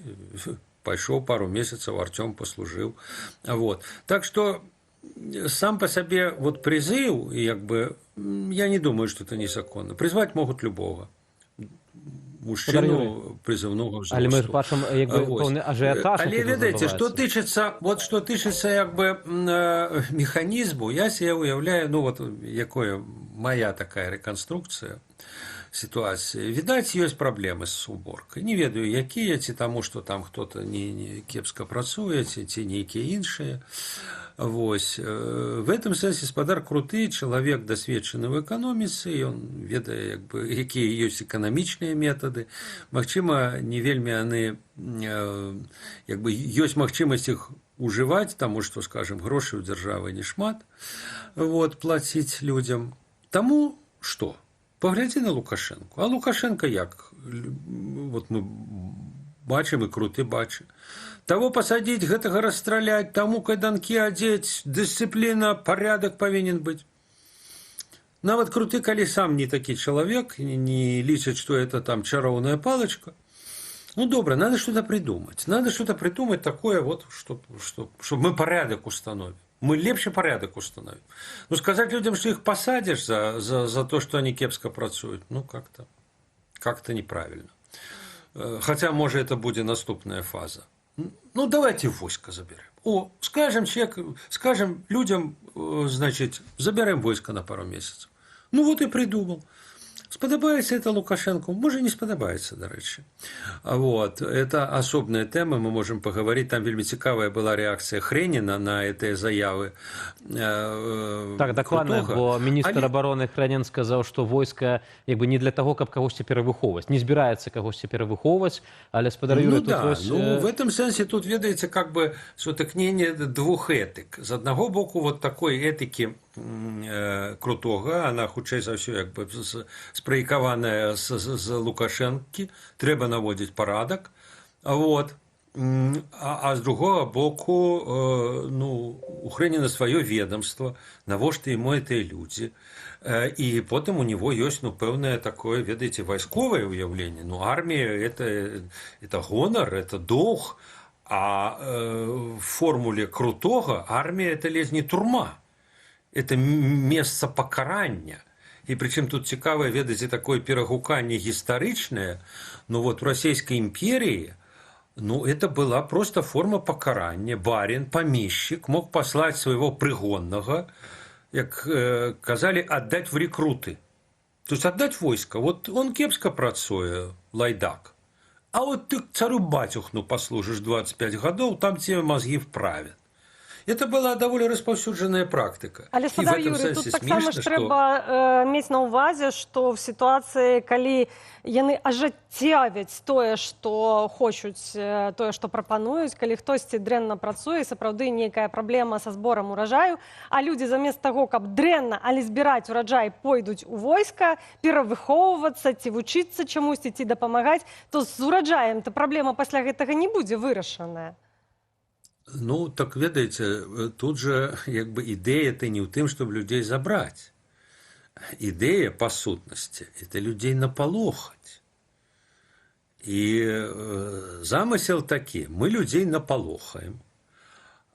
Пайшоў пару месяцаў, Артём паслужыў. Вот. Так што сам па сабе вот прызыў, як бы, я не думаю, што это незаконна. Прызваць могуць любога. Мужчыну прызыўнога ўзросту. Але мы ж бачым, як бы, пэўны ажыятаж. Але ведаеце, што тычыцца як бы механізму, я себе уяўляю, ну вот якая моя такая рэканструкцыя сітуацыі. Відаць, ёсць праблемы з уборкай. Не ведаю, якія, ці таму, што там хто-то не кепска працуе, ці нейкія іншыя. Вось. В этом сэнсе гаспадар круты, чалавек дасведчаны ў эканоміцы, ён ведае, як бы, якія ёсць эканамічныя метады. Магчыма, не вельмі яны, як бы, ёсць магчымасць іх ужываць, таму што, скажем, грошай у дзяржавы не шмат, вот, плаціць людзям. Таму што? Поглядзі на Лукашенко. А Лукашенко як? Вот мы бачым, і круты бачым. Того посадить, гэтага расстраляць, таму кайданкі адзець, дысцыпліна, парядак павінен быць. Нават круты, калі сам не такі чалавек, не лічыць, што это там чароўная палачка. Ну, добра, надо что-то придумать. Надо что-то придумать такое, вот, чтобы мы порядок установим. Мы лепше порядок установим. Ну, сказать людям, что их посадишь за то, что они кепска працуют, ну, как-то неправильно. Хотя, может, это будет наступная фаза. Ну, давайте войско заберем. Скажем людям, значит, заберем войско на пару месяцев. Ну, вот и придумал. Сподобаецца это Лукашенко, можа не спадабаецца, дарэчы. Вот. Это асобная тэма, мы можем паговорить. Там вельмі цікавая была реакция Хреніна на этой заявы. Так, дакладна, бо міністр обороны Хренін сказаў, што войска не для того, каб кагосьці перавыхоўваць. Не збіраецца кагосьці перавыхоўваць, але спадар Юрый, тут вось... в этом сэнсе тут, ведаеце, как бы сутыкненне двух этык. З аднаго боку, вот такой этыкі крутога, она хутчэй за ўсё як бы спраекаваная з Лукашэнкі, трэба наводзіць парадак. Вот. А з другого боку, у Хрэніна сваё ведомство, навошта яму гэтыя людзі. І потым у него ёсць, пэўнае такое, ведаеце, вайсковае ўяўленне. Армія это гонар, это доўг, а в формуле крутога армія это ледзь не турма. Это месца пакарання. І прычым тут цікавае, ведаеце, такое перагуканне гістарычнае. Вот у Расійскай імперіі это была просто форма пакарання. Барин, памешчык мог паслаць свайго прыгоннага, як казалі, аддаць в рекруты. То есть аддаць войска. Вот он кепска працуе, лайдак. А вот ты царю бацюхну паслужыш 25 гадоў, там тебе мозги вправят. Это была даволі распаўсюджаная практыка. Але, спадар Юрый, тут таксама ж трэба мець на ўвазе, што в сітуацыі, калі яны ажыццявяць тое, што хочуць, тое, што прапануюць, калі хтосьці дрэнна працуе, сапраўды нейкая праблема са зборам ураджаю, а людзі замест таго, каб дрэнна, але збіраць ураджай, пойдуць у войска, перавыхоўвацца, ці вучыцца чамусьці, ці дапамагаць, то з ураджаем-то праблема пасля гэтага не будзе вырашаная. Так ведаеце, тут же як бы ідэя-то не ў тым, чтобы людзей забраць. Ідэя, па сутнасці, это людзей напалохаць. І замысел такі, мы людзей напалохаем,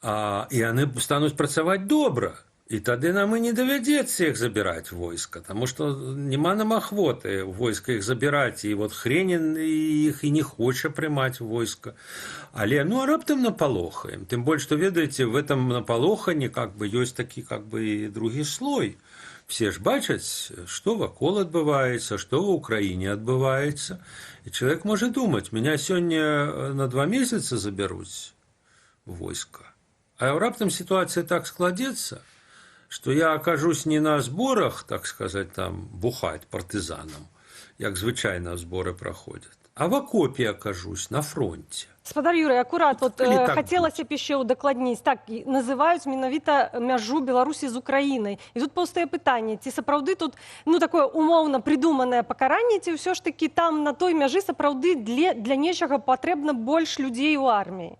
і яны стануць працаваць добра. І тады нам і не давядзецца іх забіраць войска, таму што няма нам ахвоты войска іх забіраць, і вот Хренін іх і не хоча прымаць войска. Але, а раптам напалохаем. Тым больш, што, ведаеце, в этом напалоханні как бы ёсць такі как бы і другі слой. Все ж бачаць, што вакол адбываецца, што ў Украіне адбываецца. І чалавек можа думаць, меня сёння на 2 месяцы забяруць войска. А раптам сітуацыя так складзецца, что я окажусь не на сборах, так сказать, там, бухать партизанам, як звычайно сборы проходят, а в окопе окажусь, на фронте. Спадар Юрый, акурат, вот хацелася б яшчэ ўдакладніць, так, называюць менавіта мяжу Беларусі з Украінай. І тут паўстае пытанне, ці сапраўды тут, такое умоўна придуманае пакаранне, ці ўсё ж такі там на той мяжы сапраўды для нечага патрэбна больш людзей у арміі?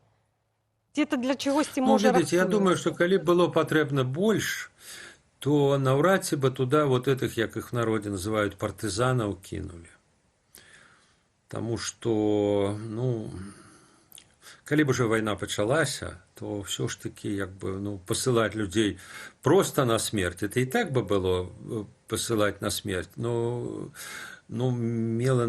Ці это для чагосьці можа рахуе? Я думаю, што калі было патрэбна больш, то наўрад ці бы туда вот этих, як их в народе называют, партизанов кинули. Потому что, калі б уже война пачалася, то все ж таки, як бы, посылать людей просто на смерть, это и так бы было посылать на смерть, но мела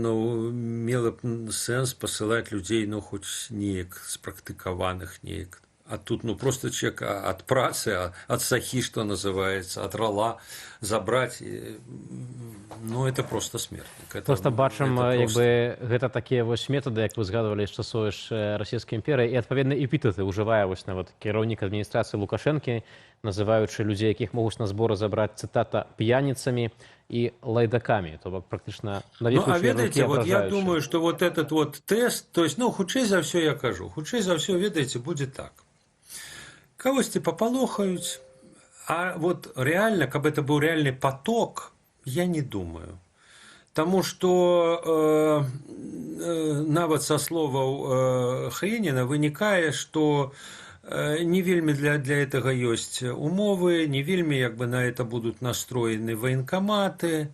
сэнс посылать людей, хоть неяк спрактыкаваных неяк. А тут, просто человек от працы, от сахи, что называется, от рала забрать, это просто смертник. Просто бачым, гэта такія вось метады, як вы згадывалі з часоў Расійскай імперыі, і адпаведна эпітэты ўжывае вось нават кіраўнік адміністрацыі Лукашэнкі, называючы людзей, якіх могуць на зборы забраць, цытата, п'яніцамі и лайдаками, то практично навешивающие руки ображающие. Я думаю, что вот этот вот тест, то есть, хутчэй за все я кажу, хутчэй за все, ведаеце, будет так. Кагосьці папалохаюць, а вот реально, каб это был реальный поток, я не думаю. Таму што нават са словаў Хреніна вынікае, што не вельмі для гэтага ёсць умовы, не вельмі як бы на это будуць настроены военкоматы.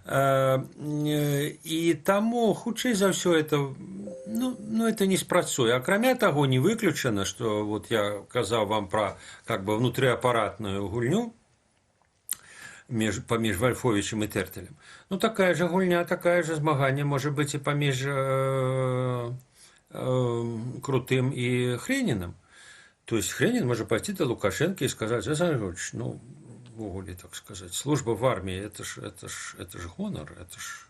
І таму, хутчэй за ўсё, это не спрацуе. Акрамя таго, не выключана, што вот я казаў вам пра как бы внутриапаратную гульню паміж Вольфовичем і Тертелем. Ну, такая же гульня, такая же змаганне можа быць і паміж Крутым і Хренінам. То есть Хренін можа пайти до Лукашенко і сказаць: Александр Григорьевич, ну, могли так сказать, служба в армии, это ж гонор, это ж...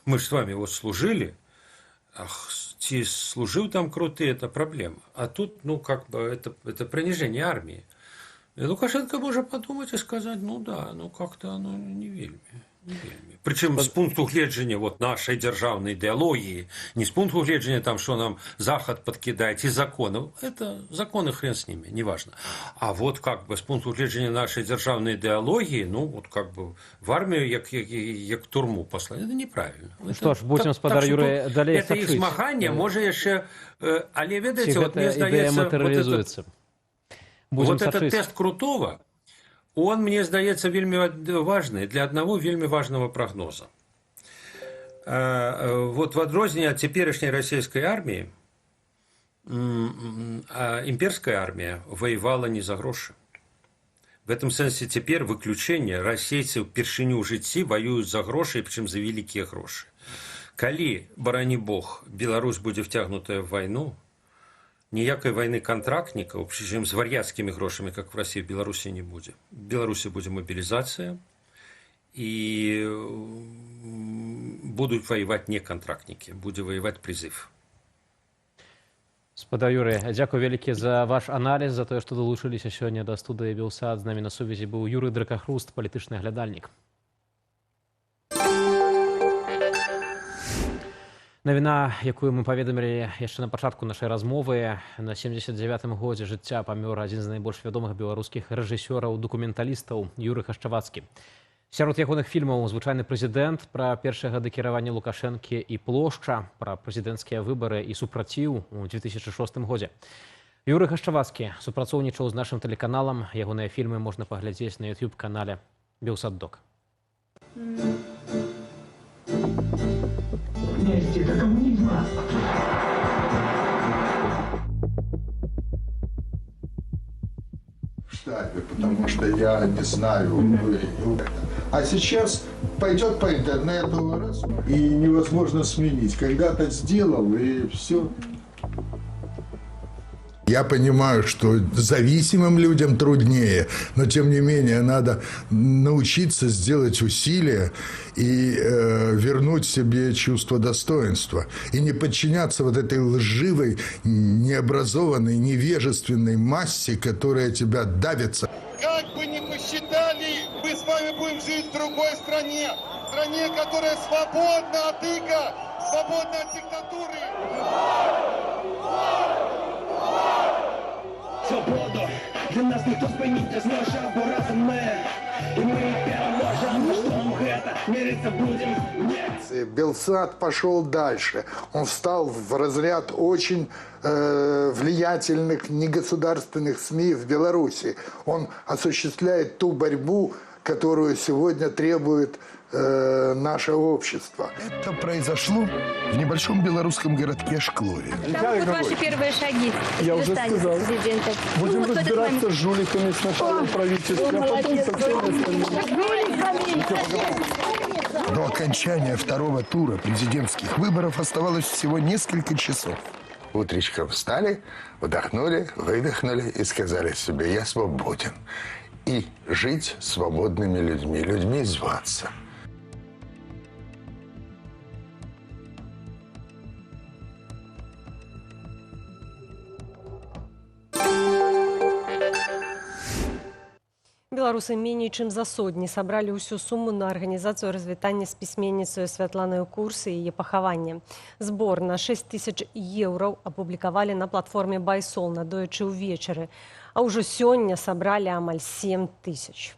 Мы ж с вами вот служили, ах, ти служил там Крутый, это проблема. А тут, ну, как бы, это принижение армии. И Лукашенко может подумать и сказать: ну да, ну как-то оно не вельми. Причем с пункту гледжання вот нашей державной идеологии, не с пункту гледжання там, что нам Захад подкидает, и законов, это законы хрен с ними, неважно. А вот как бы с пункту гледжання нашей державной идеологии, ну вот как бы в армию як турму послать, это неправильно. Что ж, будем спадар Юрий далее это их змагання може еще, але ведаете, вот мне идея материализуется. Вот этот тест Крутого, он, мне здаецца, вельмі важный для одного вельмі важного прогноза. Вот в адрозненне от цяперашняй российской армии, имперская армия воевала не за грошы. В этом сэнсе цяпер выключение: расейцы впершыню ў жыцці воюют за грошы, причем за великие грошы. Калі, барані Бог, Беларусь будзе втягнутая в войну, ніякай войны контрактников, причем с вар'яцкими грошами, как в России, в Беларуси не будет. В Беларуси будет мобилизация, и будут воевать не контрактники, будет воевать призыв. Спадар Юрий, дякую вялікі за ваш анализ, за то, что долучились сегодня до студии Белсат. З нами на сувязі был Юрий Дракахруст, політичный глядальник. Навіна, якую мы паведамілі яшчэ на пачатку нашай размовы, на 79-м годзе жыцця памёр адзін з найбольш вядомых беларускіх рэжысёраў-дакументалістаў Юрый Хашчавацкі. Сярод ягоных фільмаў «Звычайны прэзідэнт», пра першыя гады кіравання Лукашэнкі і «Плошча», пра прэзідэнцкія выбары і супраціў у 2006 годзе. Юрый Хашчавацкі супрацоўнічаў з нашым тэлеканалам. Ягоныя фільмы можна паглядзець на YouTube-канале «Белсат-Док». Вместе до коммунизма. В штабе, потому что я не знаю. А сейчас пойдет по интернету раз, и невозможно сменить. Когда-то сделал, и все. Я понимаю, что зависимым людям труднее, но тем не менее надо научиться сделать усилия и вернуть себе чувство достоинства. И не подчиняться вот этой лживой, необразованной, невежественной массе, которая тебя давится. Как бы ни посчитали, мы с вами будем жить в другой стране. Стране, которая свободна от иго, свободна от диктатуры. Свободу для нас ніхто спинить не зможе, бо разом ми, і ми переможемо, штом гэта мириться будем. Белсат пошел дальше. Он встал в разряд очень влиятельных негосударственных СМИ в Беларуси. Он осуществляет ту борьбу, которую сегодня требует наше общество. Это произошло в небольшом белорусском городке Шклове. Каковы ваши первые шаги? Я уже сказал. Будем разбираться с жуликами сначала в правительстве, а потом со всеми остальными. До окончания второго тура президентских выборов оставалось всего несколько часов. Утречком встали, вдохнули, выдохнули и сказали себе: я свободен. И жить свободными людьми, людьми зваться. Беларусы меней чым за сотні сабралі ўсю суму на арганізацыю развітання з пісьменніцаю Святланаю Курс і яе пахаванне. Збор на 6000 еўраў апублікавалі на платформе Байсол надоечы ўвечары, а ўжо сёння сабралі амаль 7000.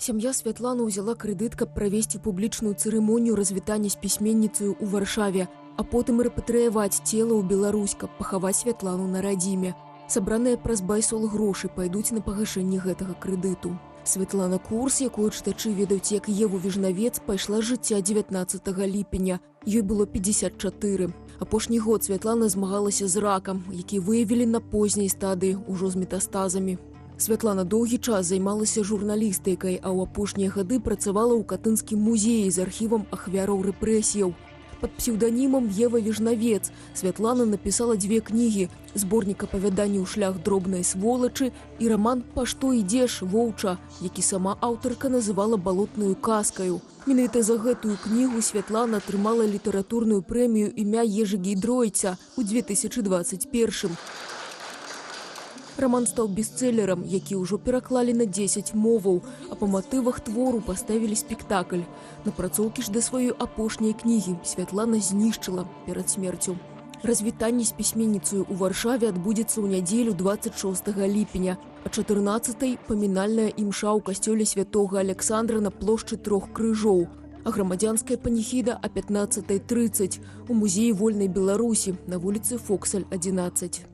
Сям'я Святланы ўзяла крэдыт, каб правесці публічную цырымонію развітання з пісьменніцаю ў Варшаве, а потым рэпатрыяваць цела ў Беларусь, каб пахаваць Святлану на радзіме. Сабраныя праз байсол грошы пайдуць на пагашэнне гэтага крэдыту. Святлана Курс, якую чытачы ведаюць як Еву Віжнавец, пайшла з жыцця 19 ліпеня. Ёй было 54. Апошні год Святлана змагалася з ракам, які выявілі на позняй стадыі, ужо з метастазамі. Святлана доўгі час займалася журналістыкай, а ў апошнія гады працавала ў Катынскім музеі з архівам ахвяраў рэпрэсіяў. Пад псеўданімам Ева Віжнавец Святлана напісала 2 кнігі: зборнік апавяданняў «Шлях дробнай сволачы» і раман «Па што ідзеш, воўча», які сама аўтарка называла балотнаю казкаю. Менавіта за гэтую кнігу Святлана атрымала літаратурную прэмію імя Ежы Гейдройца ў 2021. Раман стаў бестселерам, які ўжо пераклалі на 10 моваў, а па матывах твору паставілі спектакль. Напрацоўкі ж да сваёй апошняй кнігі Святлана знішчыла перад смерцю. Развітанне з пісьменніцаю ў Варшаве адбудзецца ў нядзелю 26 ліпеня, а 14-й памінальная імша ў касцёле святога Александра на плошчы 3 крыжоў, а грамадзянская паніхіда о 15:30 у музеі вольнай Беларусі на вуліцы Фоксаль, 11.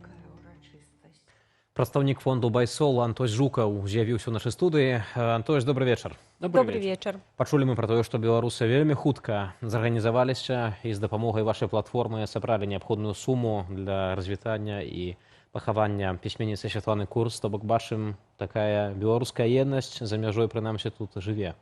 Прадстаўнік фонду «Байсол» Антось Жукаў з'явіўся ў нашай студыі. Антось, добры вечар. Добрый вечер. Пачулі мы пра тое, што беларусы вельмі хутка зарганізаваліся і з дапамогай вашай платформы сабралі неабходную суму для развітання і пахавання пісьменніцы Святланы Курс. То бок бачым, такая беларуская еднасць за мяжой прынамсі тут жыве.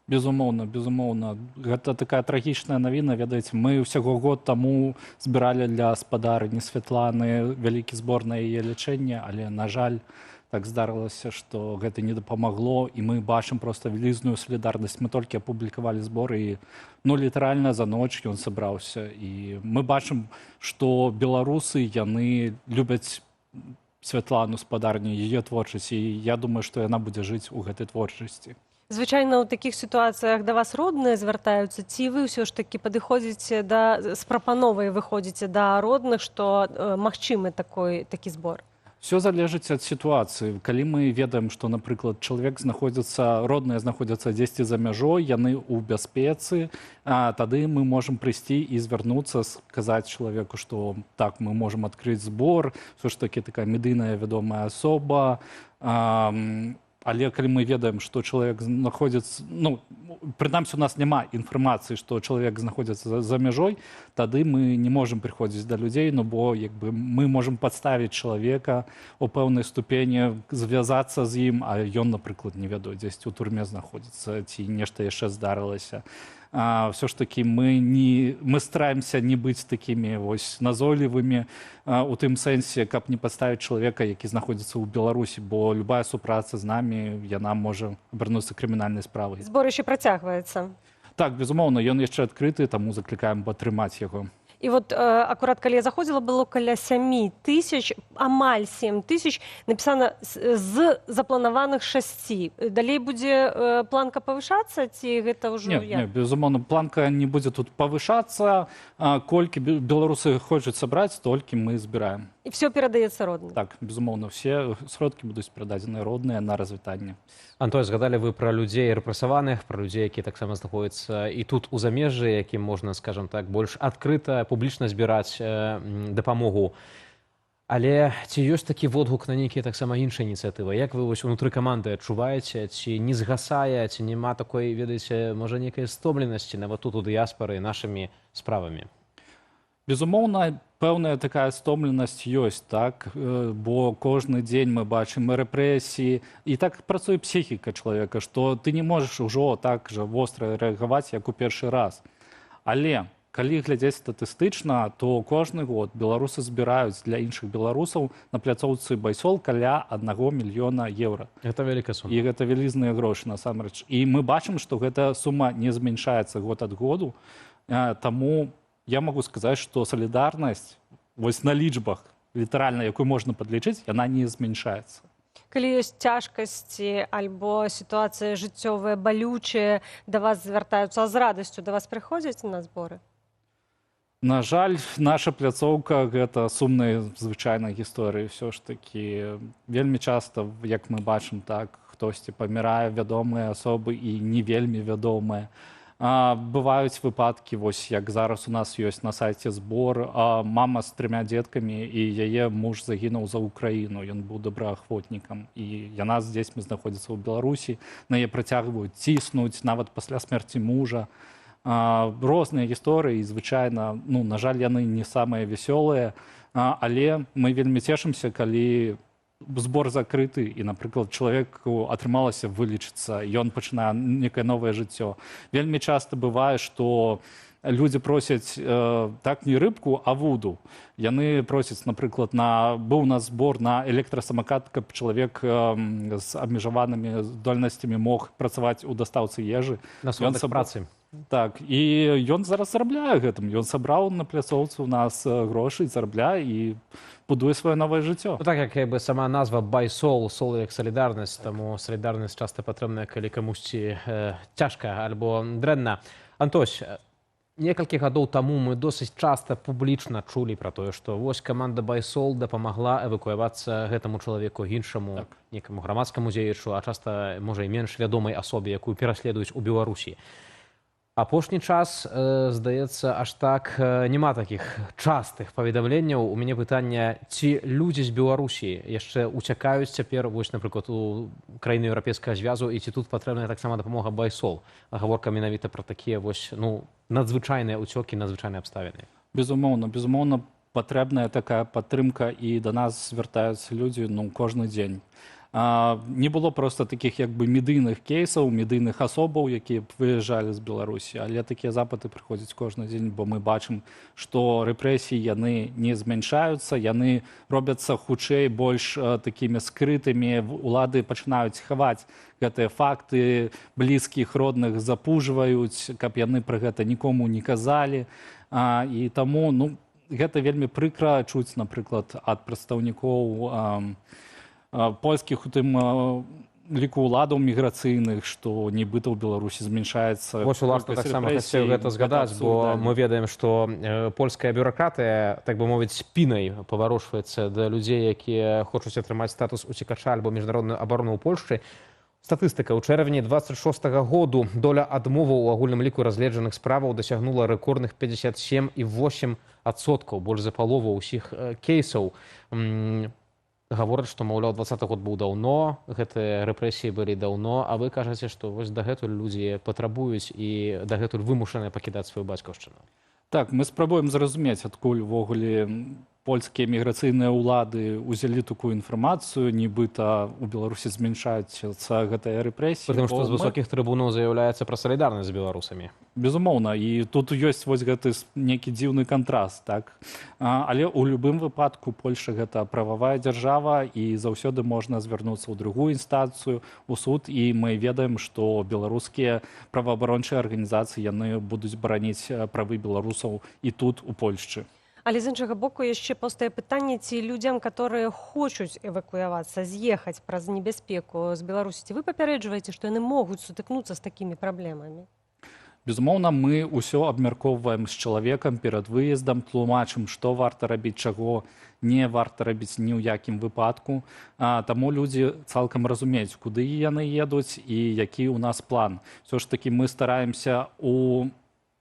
Безумоўна, безумоўна. Гэта такая трагічная навіна, ведаеце, мы ўсяго год таму збіралі для спадарыні Святланы вялікі збор на яе лячэнне, але, на жаль, так здарылася, што гэта не дапамагло, і мы бачым проста вялізную салідарнасць. Мы толькі апублікавалі збор, і літаральна за ноч ён сабраўся. І мы бачым, што беларусы, яны любяць Святлану спадарню, яе творчасць, і я думаю, што яна будзе жыць у гэтай творчасці. Звычайна ў такіх сітуацыях да вас родныя звяртаюцца, ці вы ўсё ж такі падыходзіце з прапановай выходзіце да родных, што магчымы такі збор? Все залежыць ад сітуацыі. Калі мы ведаем, што, напрыклад, чалавек знаходзіцца, родныя знаходзяцца дзесьці за мяжой, яны ў бяспецы, тады мы можам прыйсці і звярнуцца, сказаць чалавеку, што так, мы можам адкрыць збор, все ж такі такая медыйная вядомая асоба. Але калі мы ведаем, што чалавек знаходзіцца, прынамсі у нас няма інфармацыі, што чалавек знаходзіцца за мяжой, тады мы не можам прыходзіць да людзей, бо мы можам падставіць чалавека у пэўнай ступені, звязацца з ім, а ён, напрыклад, не ведаю, дзесьці ў турме знаходзіцца, ці нешта яшчэ здарылася. Все ж таки мы стараемся не быць такімі назойлівымі у тым сэнсе, каб не падставіць чалавека, які знаходзіцца ў Беларусі, бо любая супраца з намі, яна можа абярнуцца крымінальнай справай. Збор яшчэ працягваецца. Так, безумоўна, ён яшчэ адкрыты, таму заклікаем падтрымаць яго. І вот акурат, калі я заходзіла, было каля 7 тысяч, амаль 7 тысяч, напісана з запланаваных 6. Далей будзе планка павышацца, ці гэта ўжо Не, як? безумоўна, планка не будзе тут павышацца. Колькі беларусы хочуць сабраць, толькі мы збіраем. І все перадаецца родным? Так, безумоўна, все сродкі будуць перададзены родныя на развітанне. Антон, згадалі вы пра людзей рэпрэсаваных, пра людзей, якія таксама знаходзяцца і тут у замежжы, якім можна, скажам так, больш адкрыта, публічна збіраць дапамогу. Але ці ёсць такі водгук на нейкія таксама іншыя ініцыятывы? Як вы унутры каманды адчуваеце, ці не згасае, ці няма такой, ведаеце, можа, нейкай стомленасці нават тут у дыяспары нашымі справамі? Безумоўна, пэўная такая стомленасць ёсць, так? Бо кожны дзень мы бачым рэпрэсіі, і так працуе псіхіка чалавека, што ты не можаш ужо так жа востра рэагаваць, як у першы раз. Але калі глядзець статыстычна, то кожны год беларусы збіраюць для іншых беларусаў на пляцоўцы «Байсол» каля 1 мільёна еўра. Гэта вялікая сума. І гэта вялізныя грошы, насамрэч. І мы бачым, што гэта сума не змяншаецца год ад году, таму я могу сказаць, што салідарнасць на лічбах, літаральна, якую можна падлічыць, яна не змяншаецца. Калі ёсць цяжкасці альбо сітуацыя жыццёвая, балючая, да вас звяртаюцца з радасцю, да вас прыходзяць на зборы? На жаль, наша пляцоўка – гэта сумная звычайная гісторыя. Все ж такі вельмі часта, як мы бачым, так, хтосьці памірае, вядомыя асобы і не вельмі вядомыя. Бываюць выпадкі, вось як зараз у нас ёсць на сайце збор, мама з 3 дзеткамі і яе муж загінуў за Украіну, ён быў добраахвотнікам, і яна з дзецьмі знаходзіцца ў Беларусі, на яе працягваюць ціснуць нават пасля смерці мужа. Розныя гісторыі, звычайна, ну, на жаль, яны не самыя вясёлыя, але мы вельмі цешымся, калі збор закрыты і, напрыклад, чалавеку атрымалася вылечыцца, ён пачынае некае новае жыццё. Вельмі часта бывае, што людзі просяць так не рыбку, а вуду. Яны просяць, напрыклад, быў у нас збор на электрасамакат, каб чалавек з абмежаванымі здольнасцямі мог працаваць у дастаўцы ежы. На сродак працы. Так, і ён зараз зарабляе гэтым. Ён сабраў на пляцоўцы ў нас грошы, зарабляе і будуе сваё новае жыццё. Ну, так як бы сама назва «Байсол», «сол» як салідарнасць, таму салідарнасць часта патрэбная, калі камусьці цяжка альбо дрэнна. Антось, некалькі гадоў таму мы досыць часта публічна чулі пра тое, што вось каманда «Байсол» дапамагла эвакуявацца гэтаму чалавеку іншаму, некаму грамадскаму дзеячу, а часта, можа, і менш вядомай асобе, якую пераследуюць у Беларусі. Апошні час, здаецца, аж так няма такіх частых паведамленняў. У мяне пытанне, ці людзі з Беларусі яшчэ уцякаюць цяпер, вось, напрыклад, у краіны Еўрапейскага звязу, і ці тут патрэбная таксама дапамога «Байсол». Гаворка менавіта пра такія вось, ну, надзвычайныя ўцёкі, надзвычайныя абставіны. Безумоўна, безумоўна, патрэбная такая падтрымка, і да нас звяртаюцца людзі, ну, кожны дзень. Не было проста такіх як бы медыйных кейсаў, медыйных асобаў, якія б выязджалі з Беларусі, але такія запыты прыходзяць кожны дзень, бо мы бачым, што рэпрэсіі яны не змяншаюцца, яны робяцца хутчэй больш такімі скрытымі, улады пачынаюць хаваць гэтыя факты, блізкіх, родных запужваюць, каб яны пра гэта нікому не казалі. І таму, ну, гэта вельмі прыкра чуць, напрыклад, ад прадстаўнікоў польскіх, у тым ліку уладаў міграцыйных, што нібыта ў Беларусі змяншаецца. Вось, уласна, таксама хацеў гэта згадаць, бо мы ведаем, што польская бюракратыя, так бы мовіць, спінай паварочваецца да людзей, якія хочуць атрымаць статус уцекача альбо міжнародную абарону ў Польшчы. Статыстыка. У чэрвені 26-го году доля адмоваў у агульным ліку разгледжаных справаў дасягнула рэкордных 57,8%, больш за палову ўсіх кейсаў. Гавораць, што, маўляў, 20-й год быў даўно, гэтыя рэпрэсіі былі даўно, а вы кажаце, што вось дагэтуль людзі патрабуюць і дагэтуль вымушаныя пакідаць сваю бацькаўшчыну. Так, мы спрабуем зразумець, адкуль увогуле польскія міграцыйныя ўлады ўзялі такую інфармацыю, нібыта ў Беларусі змяншаюцца гэтыя рэпрэсіі. Потому што з высокіх трыбунаў заяўляецца пра салідарнасць з беларусамі. Безумоўна, і тут ёсць вось гэты некі дзіўны кантраст, так? Але ў любым выпадку Польша гэта прававая дзяржава, і заўсёды можна звярнуцца ў другую інстанцыю, у суд, і мы ведаем, што беларускія праваабарончыя арганізацыі яны будуць бараніць правы беларусаў і тут, у Польшчы. Але з іншага боку яшчэ паўстае пытанне, ці людзям, которые хочуць эвакуявацца, з'ехаць праз небяспеку з Беларусі, ці вы папярэджваеце, што яны могуць сутыкнуцца з такімі праблемамі? Безумоўна, мы ўсё абмяркоўваем з чалавекам перад выездам, тлумачым, што варта рабіць, чаго не варта рабіць ні ў якім выпадку. Таму людзі цалкам разумеюць, куды яны едуць і які ў нас план. Усё ж такі мы стараемся у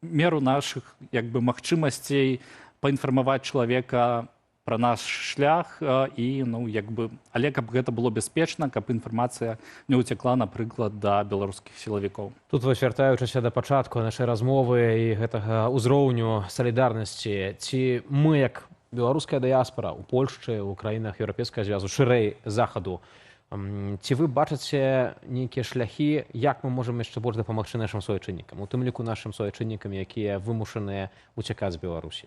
меру нашых як бы магчымасцей паінфармаваць чалавека пра наш шлях, і, ну, як бы, але каб гэта было бяспечна, каб інфармацыя не ўцякла, напрыклад, да беларускіх сілавікоў. Тут, вось, вяртаючыся да пачатку нашай размовы і гэтага ўзроўню салідарнасці, ці мы, як беларуская дыяспара ў Польшчы, у краінах Еўрапейскага звязу, шырэй захаду, ці вы бачыце нейкія шляхі, як мы можам яшчэ больш дапамагчы нашым суайчыннікам, у тым ліку нашым суайчыннікам, якія вымушаныя уцякаць з Беларусі?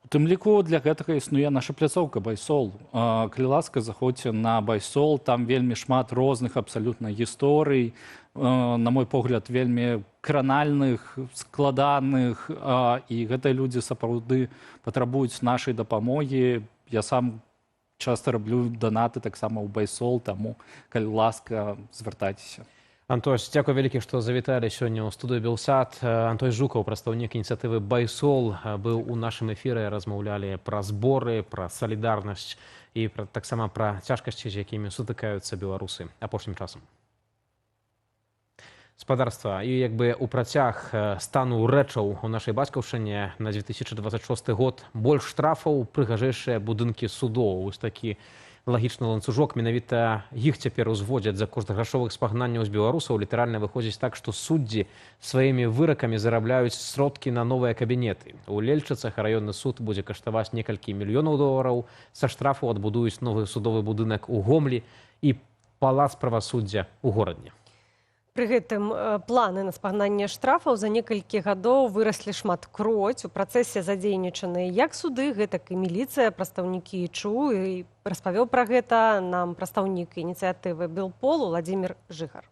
У тым ліку для гэтага існуе наша пляцоўка «Байсол». Калі ласка, заходзьце на «Байсол», там вельмі шмат розных абсалютна гісторый, на мой погляд, вельмі кранальных, складаных, і гэтыя людзі сапраўды патрабуюць нашай дапамогі. Я сам часта раблю данаты таксама ў «Байсол», таму, калі ласка, звяртайцеся. Антось, дзякуй вялікі, што завіталі сёння ў студыю «Белсат». Антой Жукаў, прадстаўнік ініцыятывы «Байсол», быў у нашым эфіры, размаўлялі пра зборы, пра салідарнасць і таксама пра цяжкасці, з якімі сутыкаюцца беларусы апошнім часам. Спадарства. І як бы у працяг стану рэчаў у нашай бацькаўшчыне на 2026 год больш штрафаў, прыгажэйшыя будынкі судоў. Вось такі лагічны ланцужок, менавіта іх цяпер узводзяць за кошт грашовых спагнанняў з беларусаў. Літаральна выходзіць так, што суддзі сваімі выракамі зарабляюць сродкі на новыя кабінеты. У Лельчыцах раённы суд будзе каштаваць некалькі мільёнаў долараў. Са штрафу адбудуюць новы судовы будынак у Гомлі і палац правасуддзя ў горадні. Пры гэтым планы на спагнанне штрафаў за некалькі гадоў выраслі шматкроць. У працэсе задзейнічаны як суды, гэтак і міліцыя, прадстаўнікі ЧУ. І распавёў пра гэта нам прадстаўнік ініцыятывы «Белпол» Владимир Жыгар.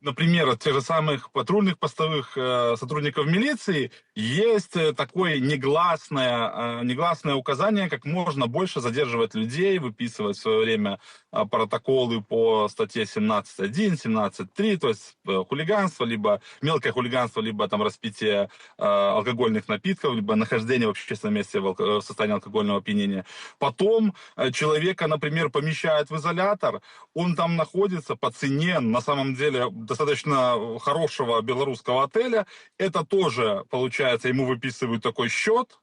Например, от тех же самых патрульных постовых сотрудников милиции есть такое негласное указание, как можно больше задерживать людей, выписывать в свое время протоколы по статье 17.1, 17.3, то есть хулиганство, либо мелкое хулиганство, либо там распитие алкогольных напитков, либо нахождение в общественном месте в состоянии алкогольного опьянения. Потом человека, например, помещают в изолятор, он там находится по цене, на самом деле, достаточно хорошего белорусского отеля. Это тоже, получается, ему выписывают такой счет.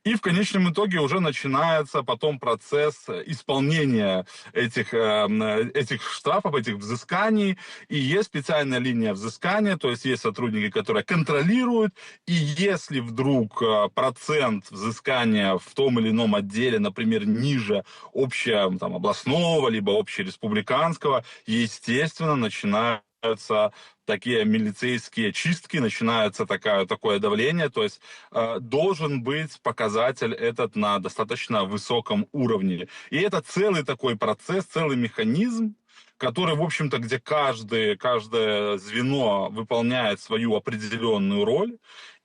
И в конечном итоге уже начинается потом процесс исполнения этих штрафов, этих взысканий. И есть специальная линия взыскания, то есть есть сотрудники, которые контролируют. И если вдруг процент взыскания в том или ином отделе, например, ниже общеобластного, либо общереспубликанского, естественно, начинаются такие милицейские чистки, начинается такое давление, то есть должен быть показатель этот на достаточно высоком уровне. И это целый такой процесс, целый механизм, который, в общем-то, где каждое звено выполняет свою определенную роль.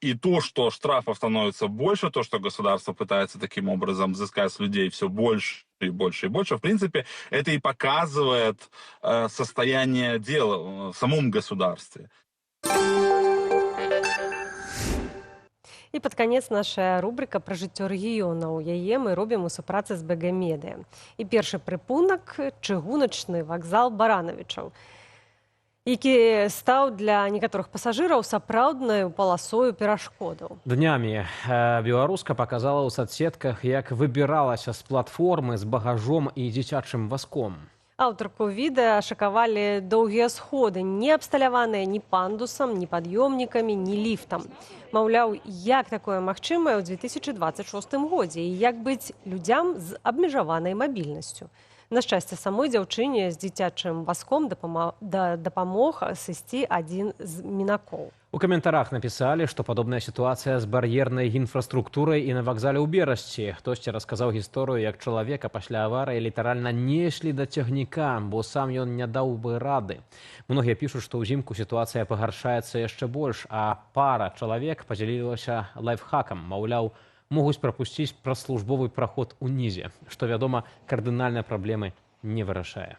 И то, что штрафов становится больше, то, что государство пытается таким образом взыскать с людей все больше и больше и больше, в принципе, это и показывает состояние дела в самом государстве. І пад канец наша рубрика пра жыццё рэгіёнаў. Яе мы робім у супрацы з БГ Медыя. І першы прыпунак – чыгуначны вакзал Баранавічаў, які стаў для некаторых пасажыраў сапраўднаю паласою перашкодаў. Днямі беларуска паказала ў соцсетках, як выбіралася з платформы з багажом і дзіцячым вазком. Аўтарку відэа шакавалі доўгія сходы, не абсталяваныя ні пандусам, ні пад'ёмнікамі, ні ліфтам. Маўляў, як такое магчымае ў 2026 годзе і як быць людзям з абмежаванай мабільнасцю. На шчасце, самой дзяўчыне з дзіцячым вазком дапамог сысці адзін з мінакоў. У каментарах напісалі, што падобная сітуацыя з бар'ернай інфраструктурай і на вакзале ў Берасці. Хтосьці расказаў гісторыю, як чалавека пасля аварыі літаральна неслі да цягніка, бо сам ён не даў бы рады. Многія пішуць, што ўзімку сітуацыя пагаршаецца яшчэ больш, а пара чалавек падзялілася лайфхакам, маўляў, могуць прапусціць праз службовы праход унізе, што, вядома, кардынальныя праблемы не вырашае.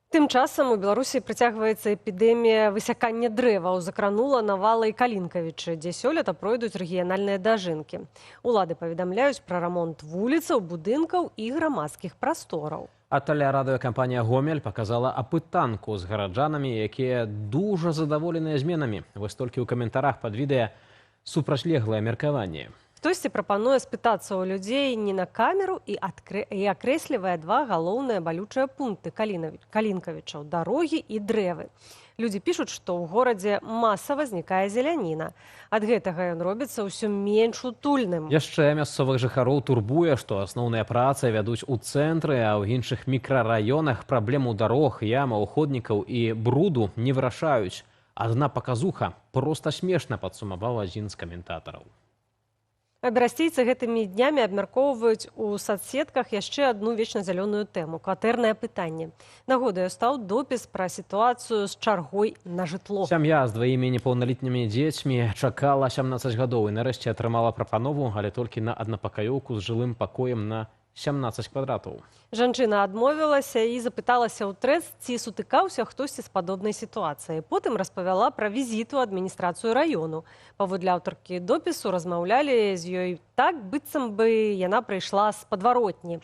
Тым часам у Беларусі працягваецца эпідэмія высякання дрэваў. Закранула Навала і Калінкавічы, дзе сёлета пройдуць рэгіянальныя дажынкі. Улады паведамляюць пра рамонт вуліцаў, будынкаў і грамадскіх прастораў. А тэлерадыёкампанія «Гомель» паказала апытанку з гараджанамі, якія дужа задаволеныя зменамі. Вось толькі ў каментарах пад відэа супрацьлеглае меркаванне. Хтосьці прапануе спытацца ў людзей не на камеру і акрэслівае два галоўныя балючыя пункты Калінкавічаў – дарогі і дрэвы. Людзі пішуць, што ў горадзе масава знікае зеляніна. Ад гэтага ён робіцца ўсё менш утульным. Яшчэ мясцовых жыхароў турбуе, што асноўныя працы вядуць у цэнтры, а ў іншых мікрараёнах праблему дарог, ямаў, ходнікаў і бруду не вырашаюць. Адна паказуха проста смешна, падсумаваў адзін з каментатараў. А берасцейцы гэтымі днямі абмяркоўваюць у соцсетках яшчэ адну вечназялёную тэму – кватэрнае пытанне. Нагодаю стаў допіс пра сітуацыю з чаргой на жытло. Сям'я з дваімі непаўналетнімі дзецьмі чакала 17 гадоў і нарэшце атрымала прапанову, але толькі на аднапакаёўку з жылым пакоем на 17 квадратаў. Жанчына адмовілася і запыталася ў трэц, ці сутыкаўся хтосьці з падобнай сітуацыяй. Потым распавяла пра візіт у адміністрацыю раёну. Паводле аўтаркі допісу размаўлялі з ёй так, быццам бы яна прыйшла з падваротні.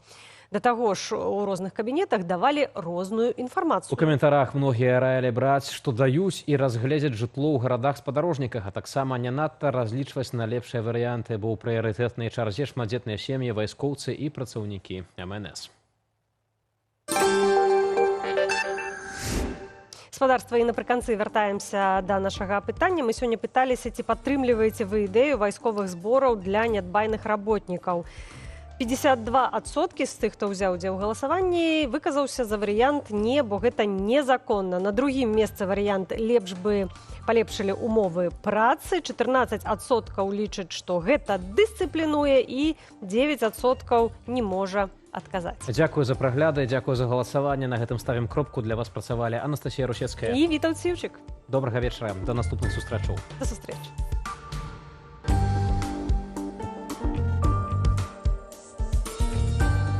Да таго ж у розных кабінетах давалі розную У інфармацыю. каментарах многія раілі браць, што даюць і разгледзяць жытло ў гарадах-спадарожніках, а таксама не надта разлічваць на лепшыя варыянты, бо ў прыярытэтнай чарзе шматдзетныя сем'і, вайскоўцы і працаўнікі МНС. Гаспадарства, і напрыканцы вяртаемся да нашага пытання. Мы сёння пыталіся, ці падтрымліваеце вы ідэю вайсковых збораў для нядбайных работнікаў. 52% з тых, хто ўзяў удзел у галасаванні, выказаўся за варыянт «не», бо гэта незаконна. На другім месцы варыянт «лепш бы палепшылі умовы працы». 14% лічаць, што гэта дысцыплінуе, і 9% не можа адказаць. Дзякую за прагляды, дзякую за галасаванне. На гэтым ставім кропку. Для вас працавалі Анастасія Русецкая І Вітаўт Сіўчык. Добрага вечара. Да наступных сустрэчаў. До сустрэчы.